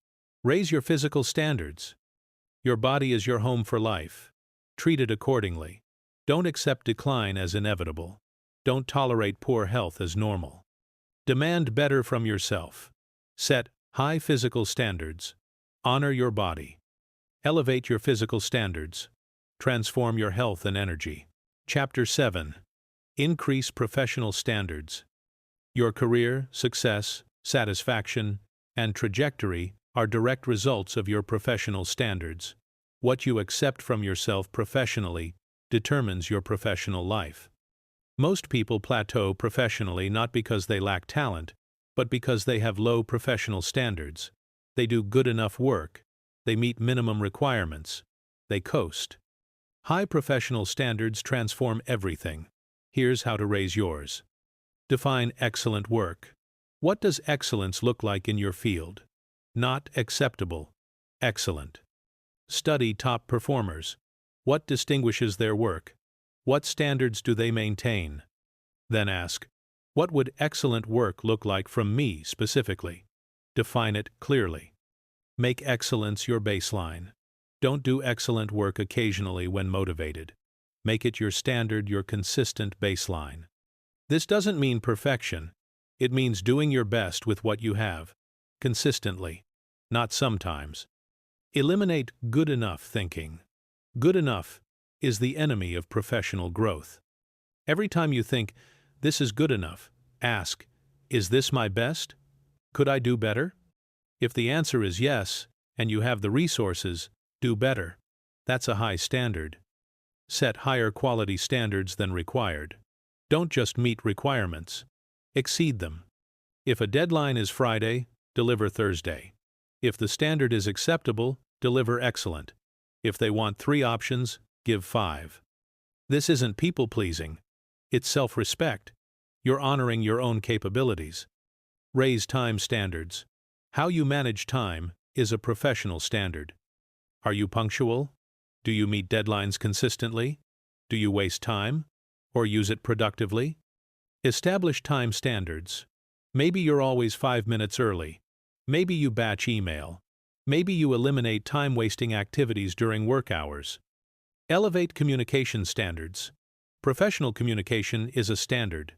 Raise your physical standards. Your body is your home for life. Treat it accordingly. Don't accept decline as inevitable. Don't tolerate poor health as normal. Demand better from yourself. Set high physical standards. Honor your body. Elevate your physical standards. Transform your health and energy. Chapter 7. Increase professional standards. Your career, success, satisfaction, and trajectory are direct results of your professional standards. What you accept from yourself professionally determines your professional life. Most people plateau professionally not because they lack talent, but because they have low professional standards. They do good enough work. They meet minimum requirements. They coast. High professional standards transform everything. Here's how to raise yours. Define excellent work. What does excellence look like in your field? Not acceptable. Excellent. Study top performers. What distinguishes their work? What standards do they maintain? Then ask, what would excellent work look like from me specifically? Define it clearly. Make excellence your baseline. Don't do excellent work occasionally when motivated. Make it your standard, your consistent baseline. This doesn't mean perfection. It means doing your best with what you have, consistently, not sometimes. Eliminate good enough thinking. Good enough is the enemy of professional growth. Every time you think, this is good enough, ask, is this my best? Could I do better? If the answer is yes, and you have the resources, do better. That's a high standard. Set higher quality standards than required. Don't just meet requirements. Exceed them. If a deadline is Friday, deliver Thursday. If the standard is acceptable, deliver excellent. If they want 3 options, give 5. This isn't people-pleasing. It's self-respect. You're honoring your own capabilities. Raise time standards. How you manage time is a professional standard. Are you punctual? Do you meet deadlines consistently? Do you waste time? Or use it productively? Establish time standards. Maybe you're always 5 minutes early. Maybe you batch email. Maybe you eliminate time-wasting activities during work hours. Elevate communication standards. Professional communication is a standard.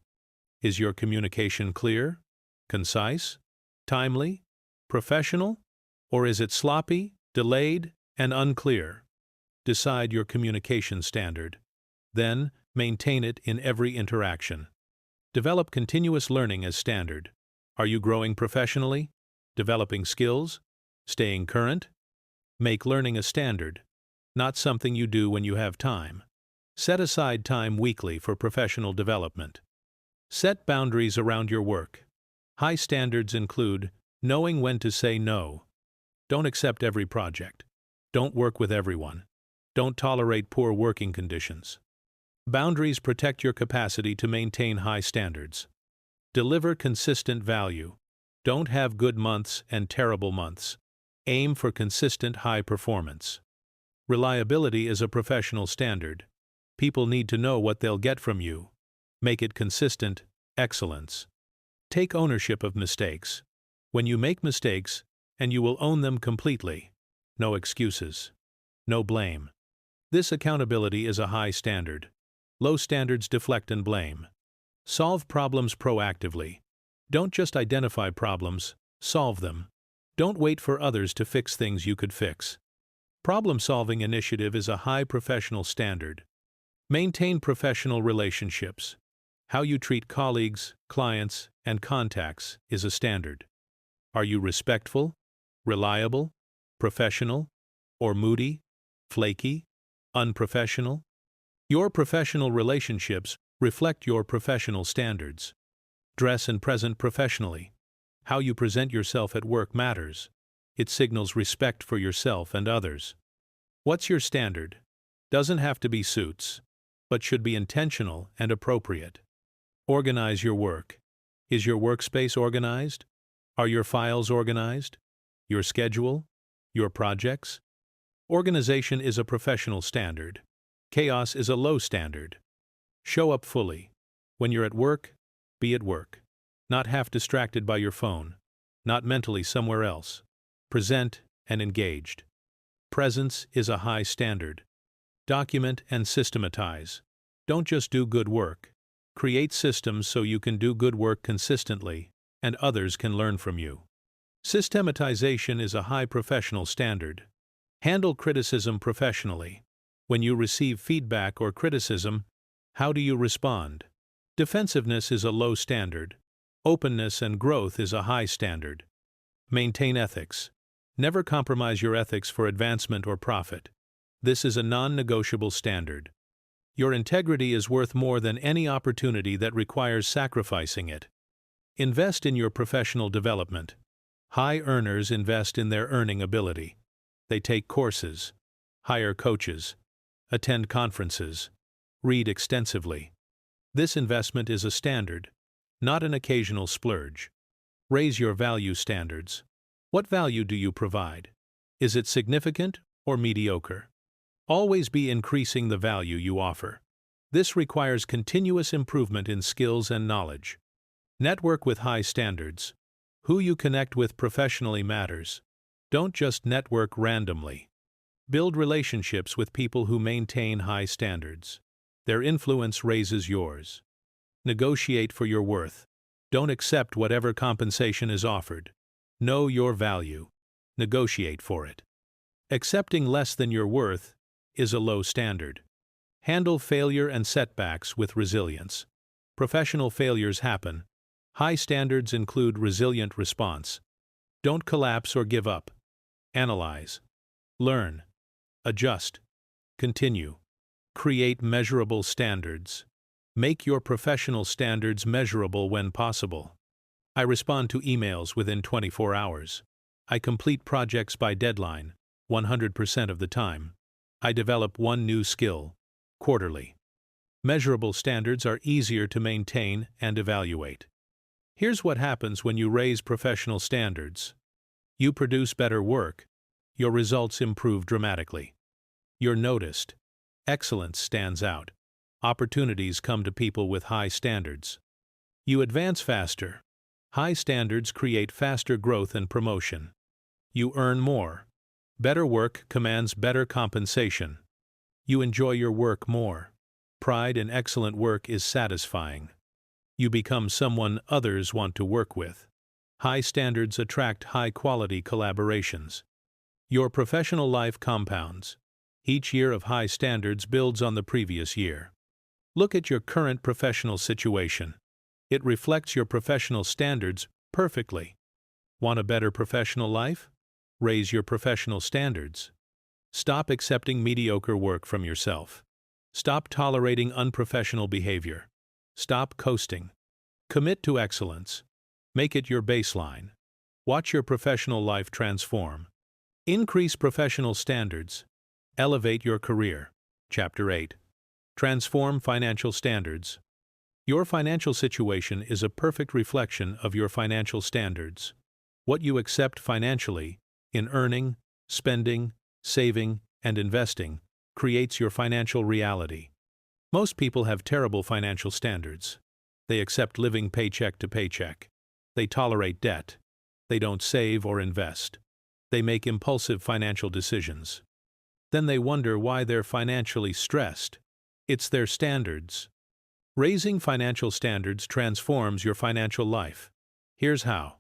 Is your communication clear, concise, timely, professional, or is it sloppy, delayed, and unclear? Decide your communication standard. Then, maintain it in every interaction. Develop continuous learning as standard. Are you growing professionally? Developing skills? Staying current? Make learning a standard, not something you do when you have time. Set aside time weekly for professional development. Set boundaries around your work. High standards include knowing when to say no. Don't accept every project. Don't work with everyone. Don't tolerate poor working conditions. Boundaries protect your capacity to maintain high standards. Deliver consistent value. Don't have good months and terrible months. Aim for consistent high performance. Reliability is a professional standard. People need to know what they'll get from you. Make it consistent, excellence. Take ownership of mistakes. When you make mistakes, and you will own them completely. No excuses. No blame. This accountability is a high standard. Low standards deflect and blame. Solve problems proactively. Don't just identify problems, solve them. Don't wait for others to fix things you could fix. Problem-solving initiative is a high professional standard. Maintain professional relationships. How you treat colleagues, clients, and contacts is a standard. Are you respectful, reliable, professional, or moody, flaky, unprofessional? Your professional relationships reflect your professional standards. Dress and present professionally. How you present yourself at work matters. It signals respect for yourself and others. What's your standard? Doesn't have to be suits, but should be intentional and appropriate. Organize your work. Is your workspace organized? Are your files organized? Your schedule? Your projects? Organization is a professional standard. Chaos is a low standard. Show up fully. When you're at work, be at work. Not half distracted by your phone. Not mentally somewhere else. Present and engaged. Presence is a high standard. Document and systematize. Don't just do good work. Create systems so you can do good work consistently, and others can learn from you. Systematization is a high professional standard. Handle criticism professionally. When you receive feedback or criticism, how do you respond? Defensiveness is a low standard. Openness and growth is a high standard. Maintain ethics. Never compromise your ethics for advancement or profit. This is a non-negotiable standard. Your integrity is worth more than any opportunity that requires sacrificing it. Invest in your professional development. High earners invest in their earning ability. They take courses, hire coaches, attend conferences, read extensively. This investment is a standard, not an occasional splurge. Raise your value standards. What value do you provide? Is it significant or mediocre? Always be increasing the value you offer. This requires continuous improvement in skills and knowledge. Network with high standards. Who you connect with professionally matters. Don't just network randomly. Build relationships with people who maintain high standards. Their influence raises yours. Negotiate for your worth. Don't accept whatever compensation is offered. Know your value. Negotiate for it. Accepting less than your worth is a low standard. Handle failure and setbacks with resilience. Professional failures happen. High standards include resilient response. Don't collapse or give up. Analyze. Learn. Adjust. Continue. Create measurable standards. Make your professional standards measurable when possible. I respond to emails within 24 hours. I complete projects by deadline, 100% of the time. I develop one new skill, quarterly. Measurable standards are easier to maintain and evaluate. Here's what happens when you raise professional standards. You produce better work. Your results improve dramatically. You're noticed. Excellence stands out. Opportunities come to people with high standards. You advance faster. High standards create faster growth and promotion. You earn more. Better work commands better compensation. You enjoy your work more. Pride in excellent work is satisfying. You become someone others want to work with. High standards attract high-quality collaborations. Your professional life compounds. Each year of high standards builds on the previous year. Look at your current professional situation. It reflects your professional standards perfectly. Want a better professional life? Raise your professional standards. Stop accepting mediocre work from yourself. Stop tolerating unprofessional behavior. Stop coasting. Commit to excellence. Make it your baseline. Watch your professional life transform. Increase professional standards. Elevate your career. Chapter 8. Transform financial standards. Your financial situation is a perfect reflection of your financial standards. What you accept financially, in earning, spending, saving, and investing, creates your financial reality. Most people have terrible financial standards. They accept living paycheck to paycheck. They tolerate debt. They don't save or invest. They make impulsive financial decisions. Then they wonder why they're financially stressed. It's their standards. Raising financial standards transforms your financial life. Here's how.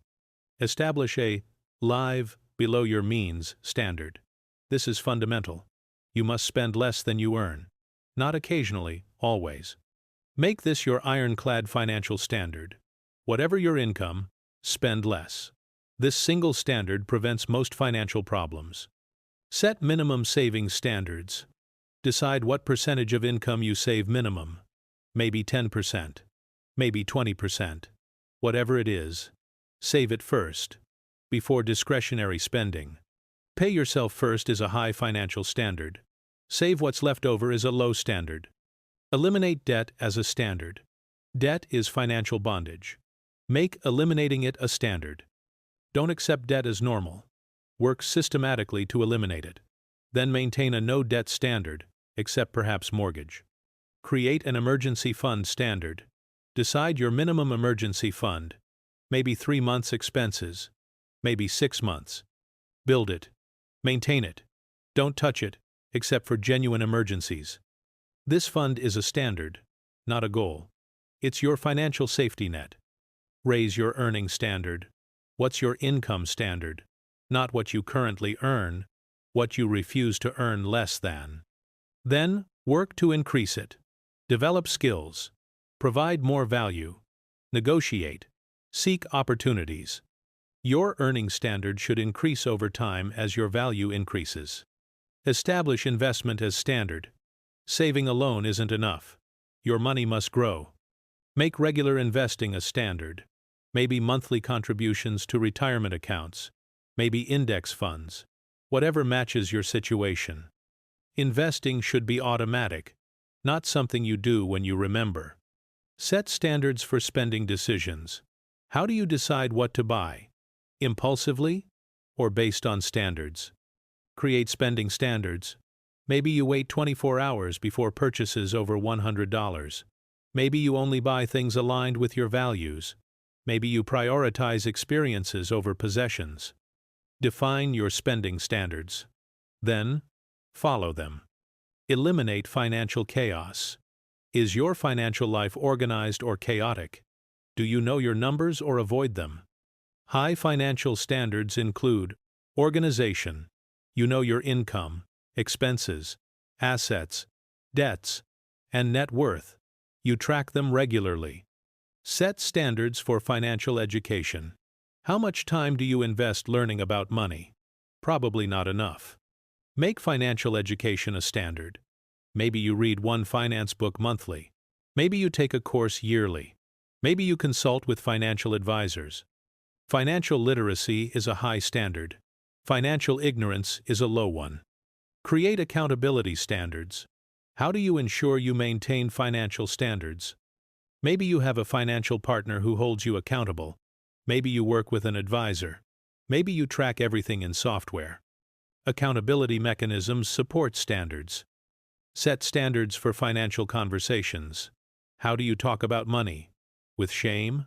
Establish a live, below your means standard. This is fundamental. You must spend less than you earn. Not occasionally, always. Make this your ironclad financial standard. Whatever your income, spend less. This single standard prevents most financial problems. Set minimum savings standards. Decide what percentage of income you save minimum. Maybe 10%. Maybe 20%. Whatever it is, save it first, before discretionary spending. Pay yourself first is a high financial standard. Save what's left over is a low standard. Eliminate debt as a standard. Debt is financial bondage. Make eliminating it a standard. Don't accept debt as normal. Work systematically to eliminate it. Then maintain a no-debt standard, except perhaps mortgage. Create an emergency fund standard. Decide your minimum emergency fund. Maybe 3 months' expenses. Maybe 6 months. Build it. Maintain it. Don't touch it, except for genuine emergencies. This fund is a standard, not a goal. It's your financial safety net. Raise your earning standard. What's your income standard? Not what you currently earn, what you refuse to earn less than. Then, work to increase it. Develop skills. Provide more value. Negotiate. Seek opportunities. Your earning standard should increase over time as your value increases. Establish investment as standard. Saving alone isn't enough. Your money must grow. Make regular investing a standard. Maybe monthly contributions to retirement accounts. Maybe index funds. Whatever matches your situation. Investing should be automatic, not something you do when you remember. Set standards for spending decisions. How do you decide what to buy? Impulsively or based on standards? Create spending standards. Maybe you wait 24 hours before purchases over $100. Maybe you only buy things aligned with your values. Maybe you prioritize experiences over possessions. Define your spending standards. Then, follow them. Eliminate financial chaos. Is your financial life organized or chaotic? Do you know your numbers or avoid them? High financial standards include organization. You know your income, expenses, assets, debts, and net worth. You track them regularly. Set standards for financial education. How much time do you invest learning about money? Probably not enough. Make financial education a standard. Maybe you read one finance book monthly. Maybe you take a course yearly. Maybe you consult with financial advisors. Financial literacy is a high standard. Financial ignorance is a low one. Create accountability standards. How do you ensure you maintain financial standards? Maybe you have a financial partner who holds you accountable. Maybe you work with an advisor. Maybe you track everything in software. Accountability mechanisms support standards. Set standards for financial conversations. How do you talk about money? With shame,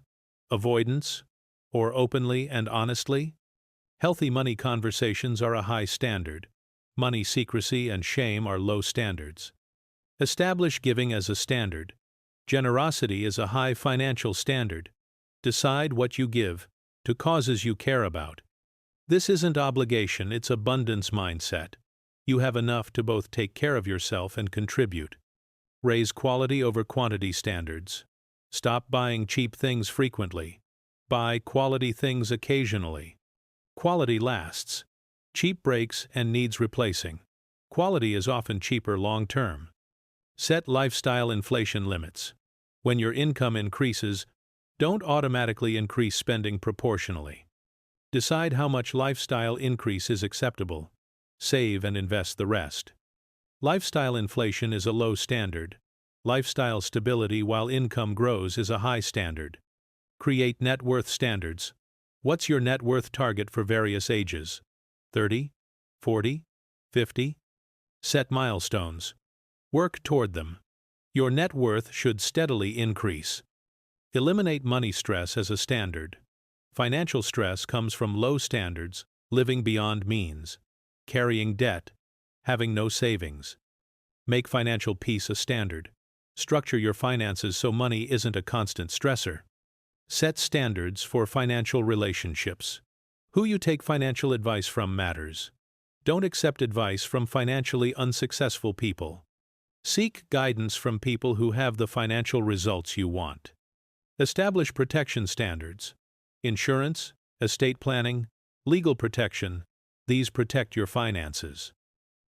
avoidance, or openly and honestly? Healthy money conversations are a high standard. Money secrecy and shame are low standards. Establish giving as a standard. Generosity is a high financial standard. Decide what you give to causes you care about. This isn't obligation, it's abundance mindset. You have enough to both take care of yourself and contribute. Raise quality over quantity standards. Stop buying cheap things frequently. Buy quality things occasionally. Quality lasts. Cheap breaks and needs replacing. Quality is often cheaper long-term. Set lifestyle inflation limits. When your income increases, don't automatically increase spending proportionally. Decide how much lifestyle increase is acceptable. Save and invest the rest. Lifestyle inflation is a low standard. Lifestyle stability while income grows is a high standard. Create net worth standards. What's your net worth target for various ages? 30, 40, 50? Set milestones. Work toward them. Your net worth should steadily increase. Eliminate money stress as a standard. Financial stress comes from low standards, living beyond means, carrying debt, having no savings. Make financial peace a standard. Structure your finances so money isn't a constant stressor. Set standards for financial relationships. Who you take financial advice from matters. Don't accept advice from financially unsuccessful people. Seek guidance from people who have the financial results you want. Establish protection standards. Insurance, estate planning, legal protection, these protect your finances.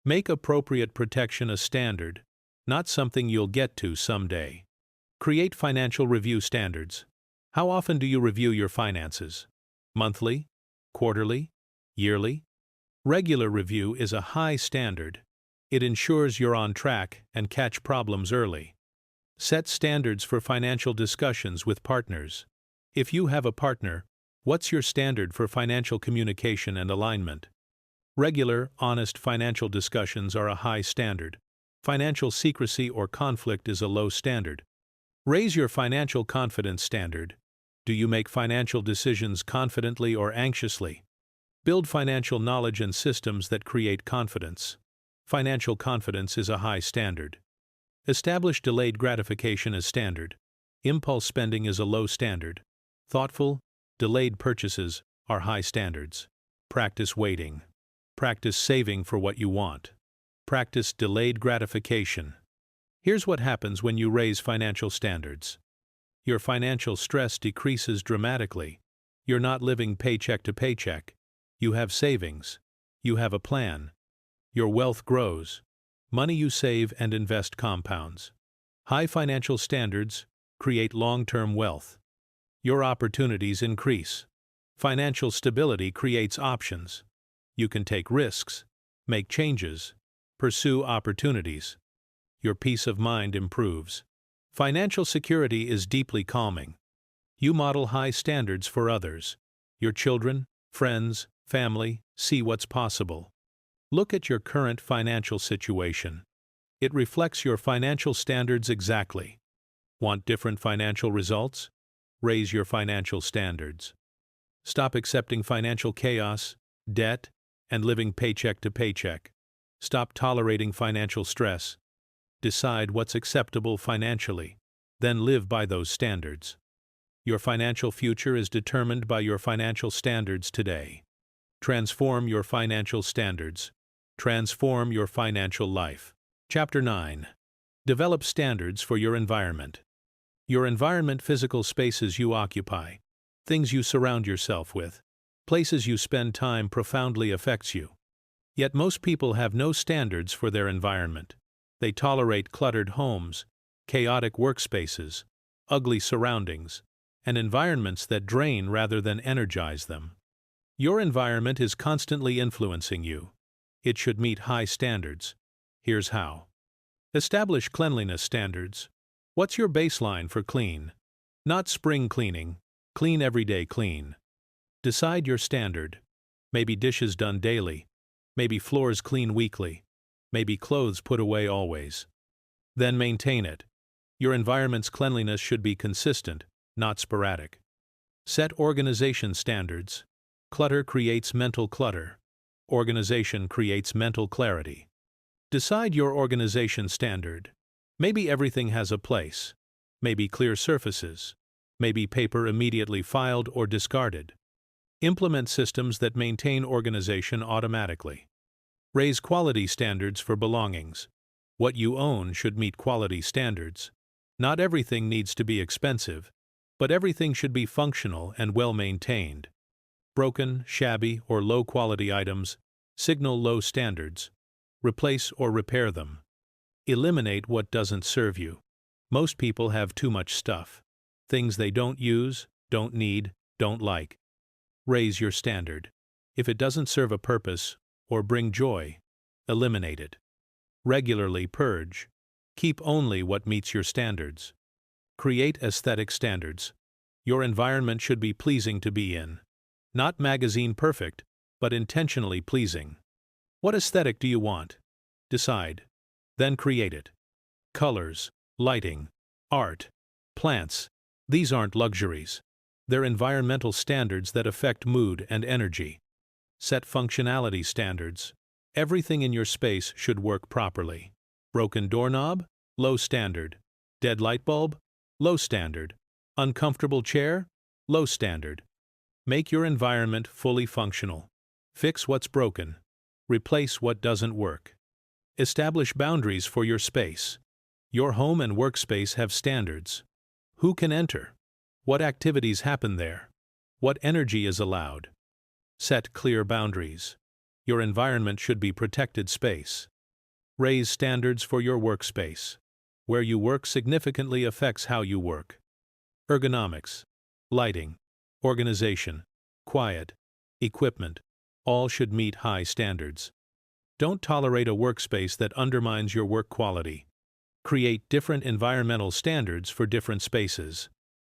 Make appropriate protection a standard, not something you'll get to someday. Create financial review standards. How often do you review your finances? Monthly? Quarterly? Yearly? Regular review is a high standard. It ensures you're on track and catch problems early. Set standards for financial discussions with partners. If you have a partner, what's your standard for financial communication and alignment? Regular, honest financial discussions are a high standard. Financial secrecy or conflict is a low standard. Raise your financial confidence standard. Do you make financial decisions confidently or anxiously? Build financial knowledge and systems that create confidence. Financial confidence is a high standard. Establish delayed gratification as standard. Impulse spending is a low standard. Thoughtful, delayed purchases are high standards. Practice waiting. Practice saving for what you want. Practice delayed gratification. Here's what happens when you raise financial standards. Your financial stress decreases dramatically. You're not living paycheck to paycheck. You have savings. You have a plan. Your wealth grows. Money you save and invest compounds. High financial standards create long-term wealth. Your opportunities increase. Financial stability creates options. You can take risks, make changes, pursue opportunities. Your peace of mind improves. Financial security is deeply calming. You model high standards for others. Your children, friends, family see what's possible. Look at your current financial situation. It reflects your financial standards exactly. Want different financial results? Raise your financial standards. Stop accepting financial chaos, debt, and living paycheck to paycheck. Stop tolerating financial stress. Decide what's acceptable financially, then live by those standards. Your financial future is determined by your financial standards today. Transform your financial standards. Transform your financial life. Chapter 9. Develop standards for your environment. Your environment, physical spaces you occupy, things you surround yourself with, places you spend time profoundly affects you. Yet most people have no standards for their environment. They tolerate cluttered homes, chaotic workspaces, ugly surroundings, and environments that drain rather than energize them. Your environment is constantly influencing you. It should meet high standards. Here's how. Establish cleanliness standards. What's your baseline for clean? Not spring cleaning, clean everyday clean. Decide your standard. Maybe dishes done daily. Maybe floors clean weekly. Maybe clothes put away always. Then maintain it. Your environment's cleanliness should be consistent, not sporadic. Set organization standards. Clutter creates mental clutter. Organization creates mental clarity. Decide your organization standard. Maybe everything has a place. Maybe clear surfaces. Maybe paper immediately filed or discarded. Implement systems that maintain organization automatically. Raise quality standards for belongings. What you own should meet quality standards. Not everything needs to be expensive, but everything should be functional and well-maintained. Broken, shabby, or low-quality items signal low standards. Replace or repair them. Eliminate what doesn't serve you. Most people have too much stuff. Things they don't use, don't need, don't like. Raise your standard. If it doesn't serve a purpose or bring joy, eliminate it. Regularly purge. Keep only what meets your standards. Create aesthetic standards. Your environment should be pleasing to be in. Not magazine perfect, but intentionally pleasing. What aesthetic do you want? Decide. Then create it. Colors, lighting, art, plants. These aren't luxuries. They're environmental standards that affect mood and energy. Set functionality standards. Everything in your space should work properly. Broken doorknob? Low standard. Dead light bulb? Low standard. Uncomfortable chair? Low standard. Make your environment fully functional. Fix what's broken. Replace what doesn't work. Establish boundaries for your space. Your home and workspace have standards. Who can enter? What activities happen there? What energy is allowed? Set clear boundaries. Your environment should be protected space. Raise standards for your workspace. Where you work significantly affects how you work. Ergonomics, lighting, organization, quiet, equipment, all should meet high standards. Don't tolerate a workspace that undermines your work quality. Create different environmental standards for different spaces.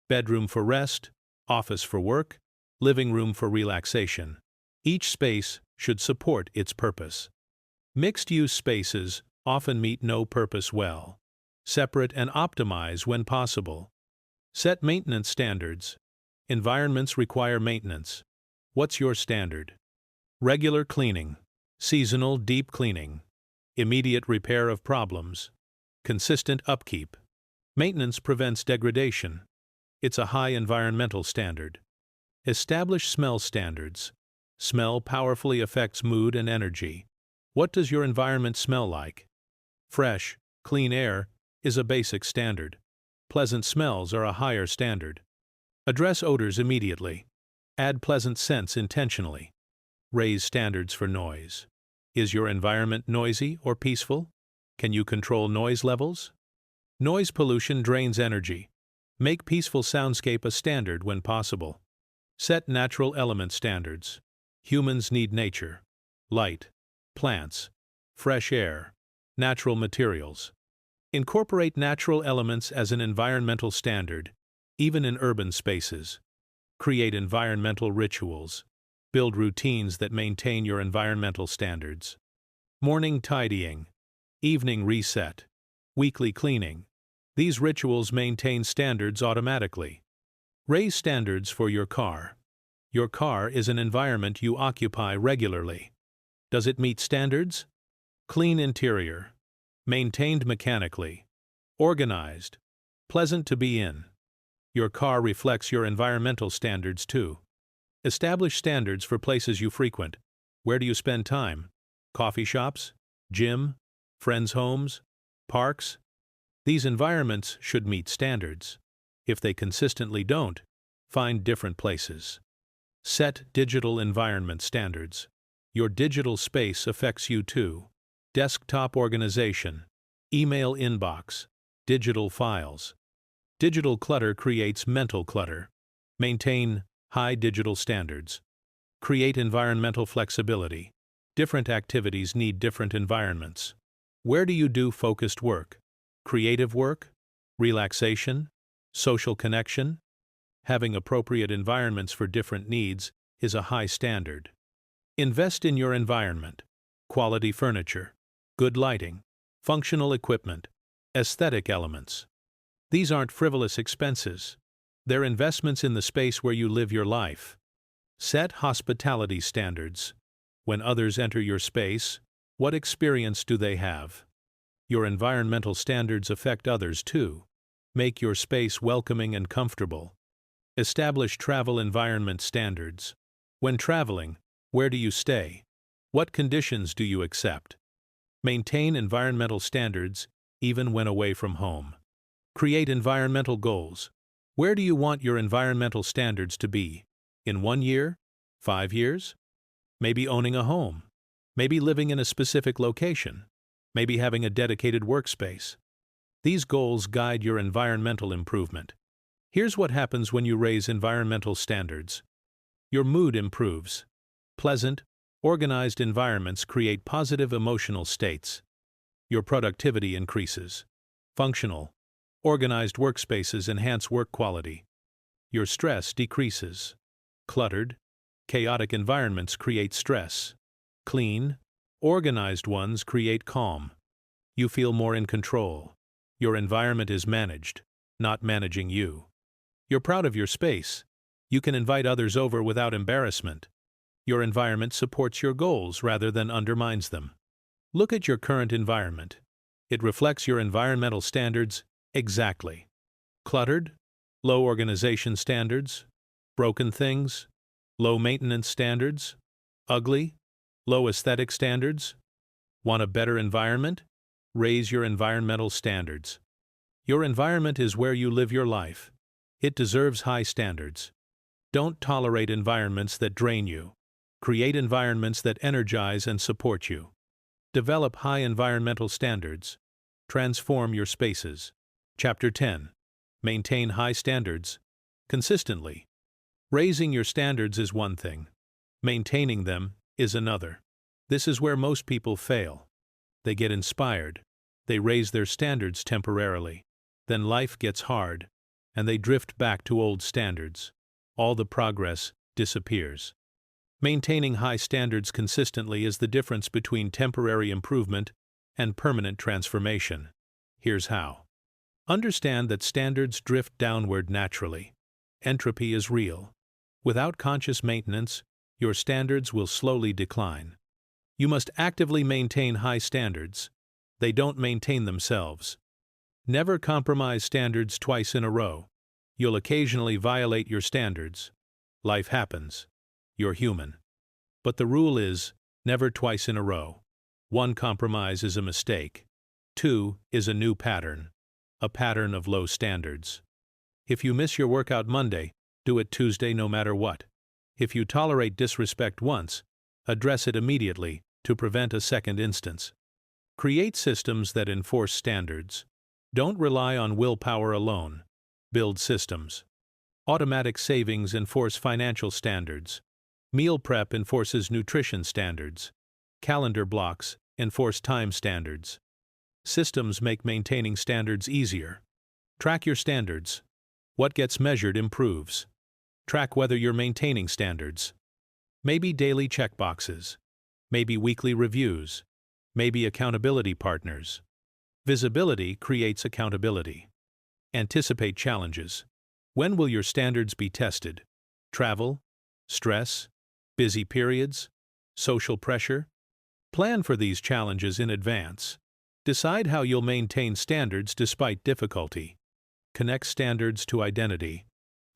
Bedroom for rest, office for work, living room for relaxation. Each space should support its purpose. Mixed-use spaces often meet no purpose well. Separate and optimize when possible. Set maintenance standards. Environments require maintenance. What's your standard? Regular cleaning, seasonal deep cleaning, immediate repair of problems, consistent upkeep. Maintenance prevents degradation. It's a high environmental standard. Establish smell standards. Smell powerfully affects mood and energy. What does your environment smell like? Fresh, clean air is a basic standard. Pleasant smells are a higher standard. Address odors immediately. Add pleasant scents intentionally. Raise standards for noise. Is your environment noisy or peaceful? Can you control noise levels? Noise pollution drains energy. Make peaceful soundscape a standard when possible. Set natural element standards. Humans need nature, light, plants, fresh air, natural materials. Incorporate natural elements as an environmental standard, even in urban spaces. Create environmental rituals. Build routines that maintain your environmental standards. Morning tidying, evening reset, weekly cleaning. These rituals maintain standards automatically. Raise standards for your car. Your car is an environment you occupy regularly. Does it meet standards? Clean interior, maintained mechanically, organized, pleasant to be in. Your car reflects your environmental standards too. Establish standards for places you frequent. Where do you spend time? Coffee shops? Gym? Friends' homes? Parks? These environments should meet standards. If they consistently don't, find different places. Set digital environment standards. Your digital space affects you too. Desktop organization, email inbox, digital files. Digital clutter creates mental clutter. Maintain high digital standards. Create environmental flexibility. Different activities need different environments. Where do you do focused work? Creative work? Relaxation? Social connection? Having appropriate environments for different needs is a high standard. Invest in your environment. Quality furniture, good lighting, functional equipment, aesthetic elements. These aren't frivolous expenses. They're investments in the space where you live your life. Set hospitality standards. When others enter your space, what experience do they have? Your environmental standards affect others too. Make your space welcoming and comfortable. Establish travel environment standards. When traveling, where do you stay? What conditions do you accept? Maintain environmental standards even when away from home. Create environmental goals. Where do you want your environmental standards to be? In 1 year? 5 years? Maybe owning a home. Maybe living in a specific location. Maybe having a dedicated workspace. These goals guide your environmental improvement. Here's what happens when you raise environmental standards. Your mood improves. Pleasant, organized environments create positive emotional states. Your productivity increases. Functional, organized workspaces enhance work quality. Your stress decreases. Cluttered, chaotic environments create stress. Clean, organized ones create calm. You feel more in control. Your environment is managed, not managing you. You're proud of your space. You can invite others over without embarrassment. Your environment supports your goals rather than undermines them. Look at your current environment. It reflects your environmental standards exactly. Cluttered, low organization standards, broken things, low maintenance standards, ugly, Low aesthetic standards? Want a better environment? Raise your environmental standards. Your environment is where you live your life. It deserves high standards. Don't tolerate environments that drain you. Create environments that energize and support you. Develop high environmental standards. Transform your spaces. Chapter 10. Maintain high standards. Consistently. Raising your standards is one thing. Maintaining them is another. This is where most people fail. They get inspired. They raise their standards temporarily. Then life gets hard, and they drift back to old standards. All the progress disappears. Maintaining high standards consistently is the difference between temporary improvement and permanent transformation. Here's how. Understand that standards drift downward naturally. Entropy is real. Without conscious maintenance, your standards will slowly decline. You must actively maintain high standards. They don't maintain themselves. Never compromise standards twice in a row. You'll occasionally violate your standards. Life happens. You're human. But the rule is, never twice in a row. 1 compromise is a mistake. 2 is a new pattern. A pattern of low standards. If you miss your workout Monday, do it Tuesday no matter what. If you tolerate disrespect once, address it immediately to prevent a second instance. Create systems that enforce standards. Don't rely on willpower alone. Build systems. Automatic savings enforce financial standards. Meal prep enforces nutrition standards. Calendar blocks enforce time standards. Systems make maintaining standards easier. Track your standards. What gets measured improves. Track whether you're maintaining standards. Maybe daily checkboxes. Maybe weekly reviews. Maybe accountability partners. Visibility creates accountability. Anticipate challenges. When will your standards be tested? Travel? Stress? Busy periods? Social pressure? Plan for these challenges in advance. Decide how you'll maintain standards despite difficulty. Connect standards to identity.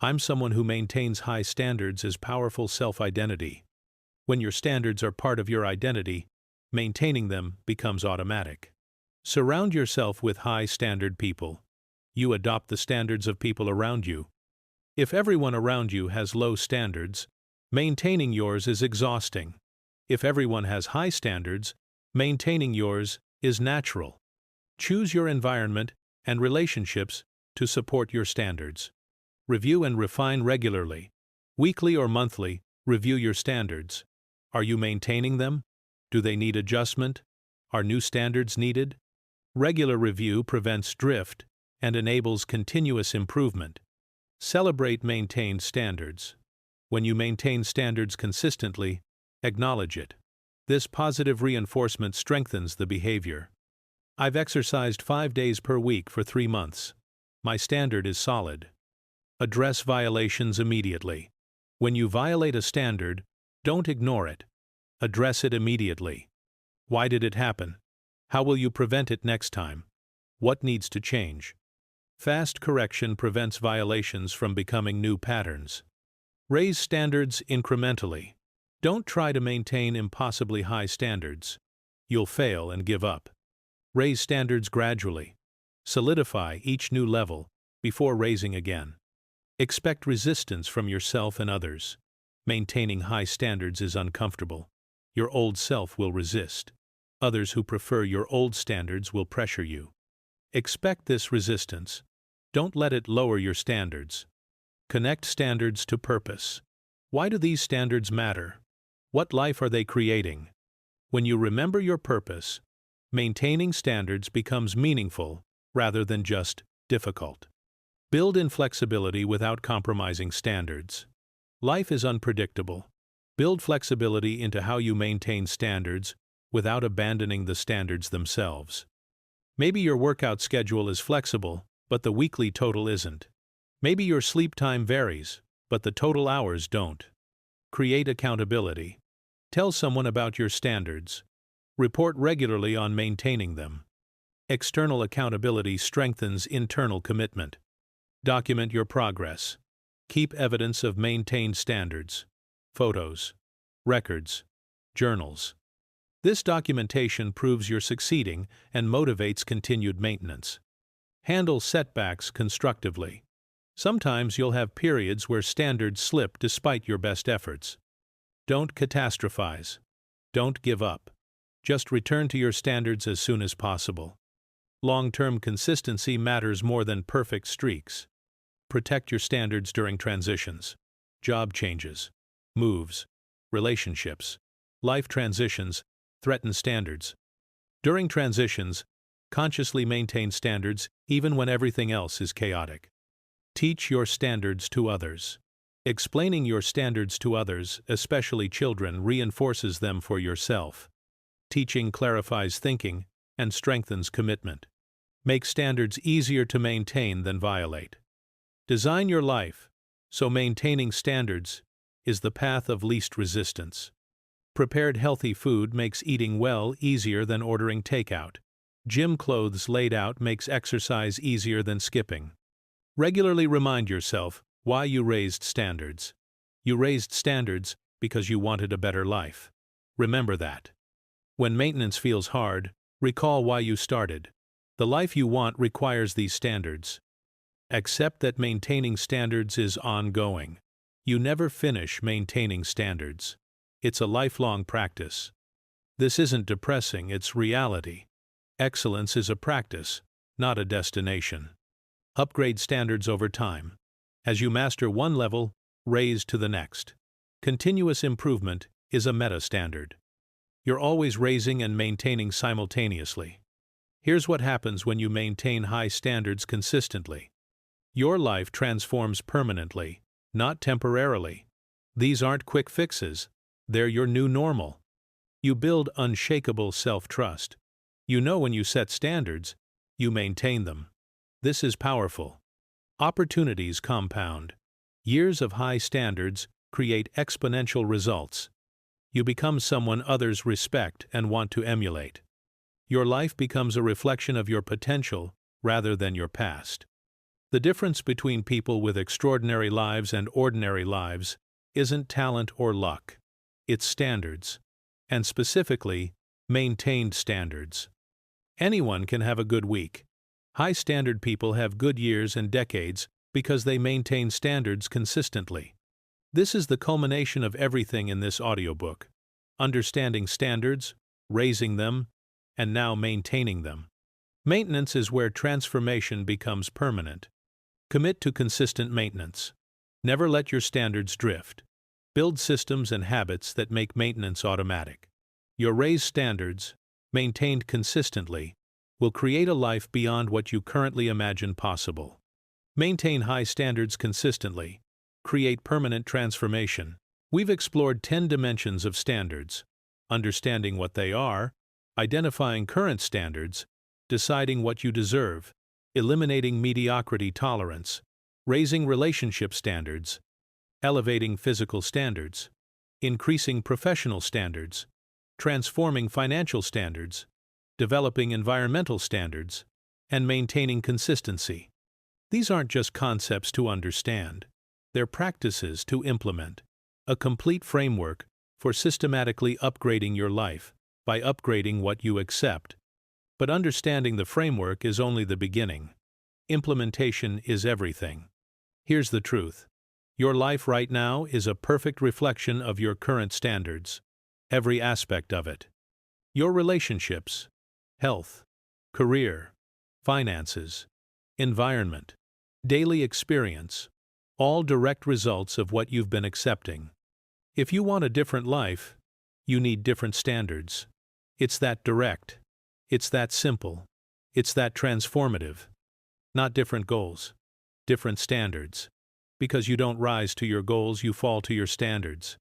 I'm someone who maintains high standards as powerful self-identity. When your standards are part of your identity, maintaining them becomes automatic. Surround yourself with high-standard people. You adopt the standards of people around you. If everyone around you has low standards, maintaining yours is exhausting. If everyone has high standards, maintaining yours is natural. Choose your environment and relationships to support your standards. Review and refine regularly. Weekly or monthly, review your standards. Are you maintaining them? Do they need adjustment? Are new standards needed? Regular review prevents drift and enables continuous improvement. Celebrate maintained standards. When you maintain standards consistently, acknowledge it. This positive reinforcement strengthens the behavior. I've exercised 5 days per week for 3 months. My standard is solid. Address violations immediately. When you violate a standard, don't ignore it. Address it immediately. Why did it happen? How will you prevent it next time? What needs to change? Fast correction prevents violations from becoming new patterns. Raise standards incrementally. Don't try to maintain impossibly high standards. You'll fail and give up. Raise standards gradually. Solidify each new level before raising again. Expect resistance from yourself and others. Maintaining high standards is uncomfortable. Your old self will resist. Others who prefer your old standards will pressure you. Expect this resistance. Don't let it lower your standards. Connect standards to purpose. Why do these standards matter? What life are they creating? When you remember your purpose, maintaining standards becomes meaningful rather than just difficult. Build in flexibility without compromising standards. Life is unpredictable. Build flexibility into how you maintain standards without abandoning the standards themselves. Maybe your workout schedule is flexible, but the weekly total isn't. Maybe your sleep time varies, but the total hours don't. Create accountability. Tell someone about your standards. Report regularly on maintaining them. External accountability strengthens internal commitment. Document your progress. Keep evidence of maintained standards. Photos, records, journals. This documentation proves you're succeeding and motivates continued maintenance. Handle setbacks constructively. Sometimes you'll have periods where standards slip despite your best efforts. Don't catastrophize. Don't give up. Just return to your standards as soon as possible. Long-term consistency matters more than perfect streaks. Protect your standards during transitions, job changes, moves, relationships, life transitions, threaten standards. During transitions, consciously maintain standards even when everything else is chaotic. Teach your standards to others. Explaining your standards to others, especially children, reinforces them for yourself. Teaching clarifies thinking and strengthens commitment. Make standards easier to maintain than violate. Design your life so maintaining standards is the path of least resistance. Prepared healthy food makes eating well easier than ordering takeout. Gym clothes laid out makes exercise easier than skipping. Regularly remind yourself why you raised standards. You raised standards because you wanted a better life. Remember that. When maintenance feels hard, recall why you started. The life you want requires these standards. Accept that maintaining standards is ongoing. You never finish maintaining standards. It's a lifelong practice. This isn't depressing, it's reality. Excellence is a practice, not a destination. Upgrade standards over time. As you master one level, raise to the next. Continuous improvement is a meta-standard. You're always raising and maintaining simultaneously. Here's what happens when you maintain high standards consistently. Your life transforms permanently, not temporarily. These aren't quick fixes. They're your new normal. You build unshakable self-trust. You know when you set standards, you maintain them. This is powerful. Opportunities compound. Years of high standards create exponential results. You become someone others respect and want to emulate. Your life becomes a reflection of your potential rather than your past. The difference between people with extraordinary lives and ordinary lives isn't talent or luck. It's standards. And specifically, maintained standards. Anyone can have a good week. High-standard people have good years and decades because they maintain standards consistently. This is the culmination of everything in this audiobook. Understanding standards, raising them, and now maintaining them. Maintenance is where transformation becomes permanent. Commit to consistent maintenance. Never let your standards drift. Build systems and habits that make maintenance automatic. Your raised standards, maintained consistently, will create a life beyond what you currently imagine possible. Maintain high standards consistently. Create permanent transformation. We've explored 10 dimensions of standards: understanding what they are, identifying current standards, deciding what you deserve, eliminating mediocrity tolerance, raising relationship standards, elevating physical standards, increasing professional standards, transforming financial standards, developing environmental standards, and maintaining consistency. These aren't just concepts to understand. They're practices to implement. A complete framework for systematically upgrading your life by upgrading what you accept. But understanding the framework is only the beginning. Implementation is everything. Here's the truth. Your life right now is a perfect reflection of your current standards. Every aspect of it. Your relationships, health, career, finances, environment, daily experience, all direct results of what you've been accepting. If you want a different life, you need different standards. It's that direct. It's that simple. It's that transformative. Not different goals, different standards. Because you don't rise to your goals, you fall to your standards.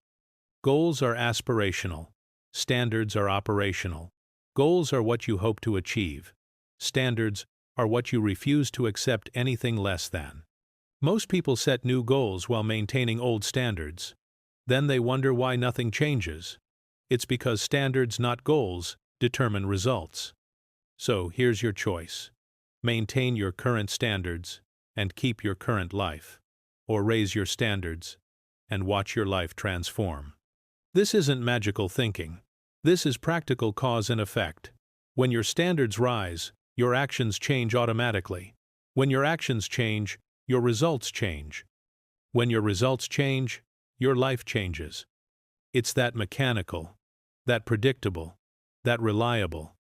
Goals are aspirational. Standards are operational. Goals are what you hope to achieve. Standards are what you refuse to accept anything less than. Most people set new goals while maintaining old standards. Then they wonder why nothing changes. It's because standards, not goals, determine results. So here's your choice. Maintain your current standards and keep your current life. Or raise your standards and watch your life transform. This isn't magical thinking. This is practical cause and effect. When your standards rise, your actions change automatically. When your actions change, your results change. When your results change, your life changes. It's that mechanical, that predictable, that reliable.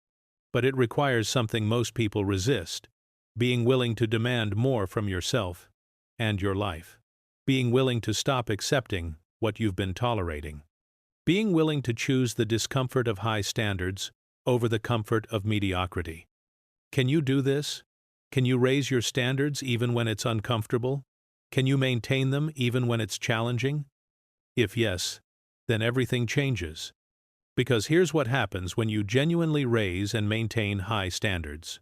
But it requires something most people resist: being willing to demand more from yourself and your life. Being willing to stop accepting what you've been tolerating. Being willing to choose the discomfort of high standards over the comfort of mediocrity. Can you do this? Can you raise your standards even when it's uncomfortable? Can you maintain them even when it's challenging? If yes, then everything changes. Because here's what happens when you genuinely raise and maintain high standards.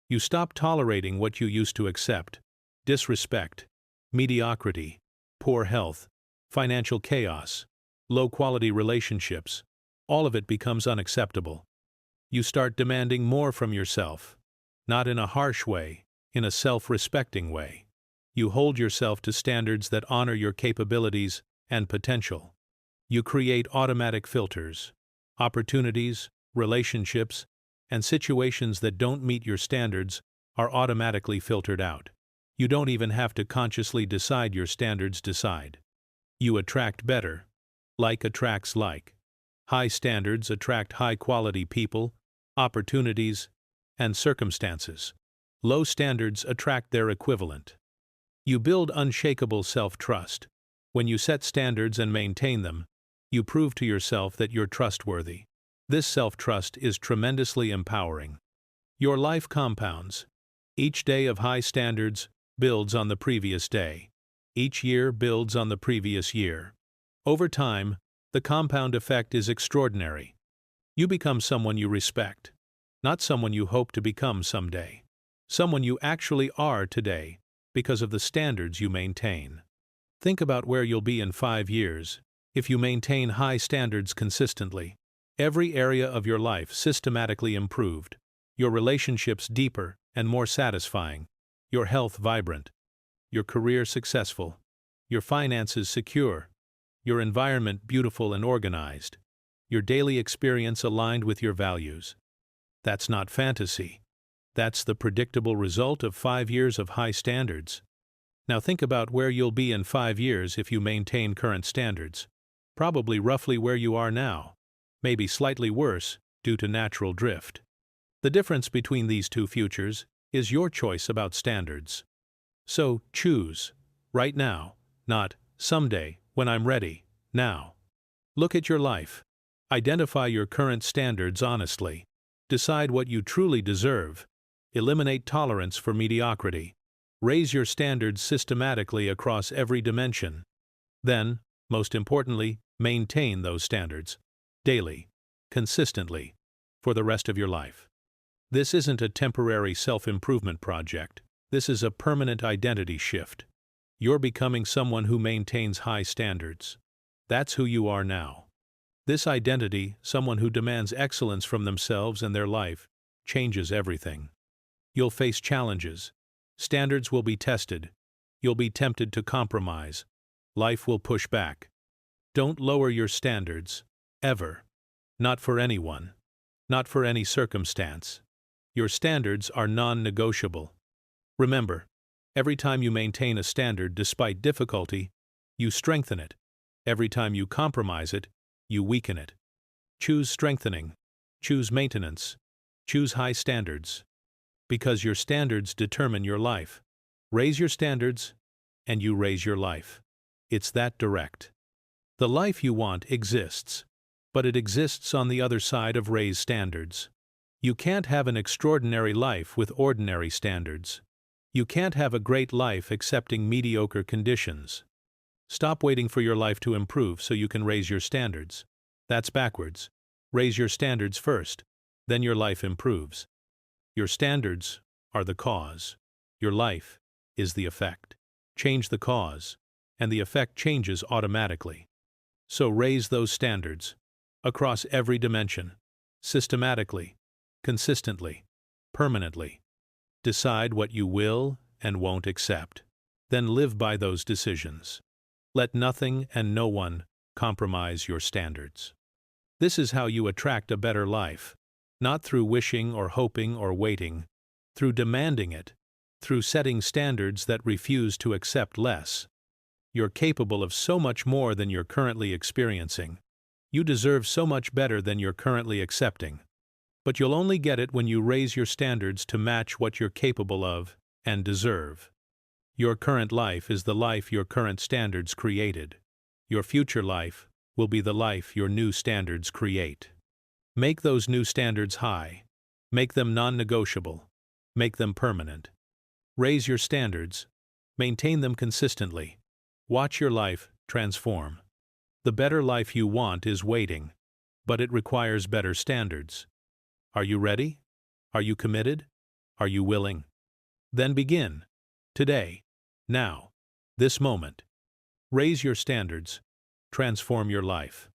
You stop tolerating what you used to accept: disrespect, mediocrity, poor health, financial chaos, low-quality relationships. All of it becomes unacceptable. You start demanding more from yourself, not in a harsh way, in a self-respecting way. You hold yourself to standards that honor your capabilities and potential. You create automatic filters. Opportunities, relationships, and situations that don't meet your standards are automatically filtered out. You don't even have to consciously decide. Your standards decide. You attract better. Like attracts like. High standards attract high-quality people, opportunities, and circumstances. Low standards attract their equivalent. You build unshakable self-trust. When you set standards and maintain them, you prove to yourself that you're trustworthy. This self-trust is tremendously empowering. Your life compounds. Each day of high standards builds on the previous day. Each year builds on the previous year. Over time, the compound effect is extraordinary. You become someone you respect, not someone you hope to become someday. Someone you actually are today because of the standards you maintain. Think about where you'll be in 5 years if you maintain high standards consistently. Every area of your life systematically improved. Your relationships deeper and more satisfying. Your health vibrant. Your career successful. Your finances secure. Your environment beautiful and organized. Your daily experience aligned with your values. That's not fantasy. That's the predictable result of 5 years of high standards. Now think about where you'll be in 5 years if you maintain current standards. Probably roughly where you are now. Maybe slightly worse due to natural drift. The difference between these two futures is your choice about standards. So choose, right now, not someday, when I'm ready, now. Look at your life. Identify your current standards honestly. Decide what you truly deserve. Eliminate tolerance for mediocrity. Raise your standards systematically across every dimension. Then, most importantly, maintain those standards. Daily. Consistently. For the rest of your life. This isn't a temporary self-improvement project. This is a permanent identity shift. You're becoming someone who maintains high standards. That's who you are now. This identity, someone who demands excellence from themselves and their life, changes everything. You'll face challenges. Standards will be tested. You'll be tempted to compromise. Life will push back. Don't lower your standards. Ever. Not for anyone. Not for any circumstance. Your standards are non-negotiable. Remember, every time you maintain a standard despite difficulty, you strengthen it. Every time you compromise it, you weaken it. Choose strengthening. Choose maintenance. Choose high standards. Because your standards determine your life. Raise your standards, and you raise your life. It's that direct. The life you want exists, but it exists on the other side of raised standards. You can't have an extraordinary life with ordinary standards. You can't have a great life accepting mediocre conditions. Stop waiting for your life to improve so you can raise your standards. That's backwards. Raise your standards first, then your life improves. Your standards are the cause. Your life is the effect. Change the cause, and the effect changes automatically. So raise those standards, across every dimension, systematically, consistently, permanently. Decide what you will and won't accept. Then live by those decisions. Let nothing and no one compromise your standards. This is how you attract a better life. Not through wishing or hoping or waiting, through demanding it, through setting standards that refuse to accept less. You're capable of so much more than you're currently experiencing. You deserve so much better than you're currently accepting. But you'll only get it when you raise your standards to match what you're capable of and deserve. Your current life is the life your current standards created. Your future life will be the life your new standards create. Make those new standards high. Make them non-negotiable. Make them permanent. Raise your standards. Maintain them consistently. Watch your life transform. The better life you want is waiting, but it requires better standards. Are you ready? Are you committed? Are you willing? Then begin. Today. Now. This moment. Raise your standards. Transform your life.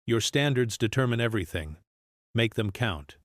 Your standards determine everything. Make them count.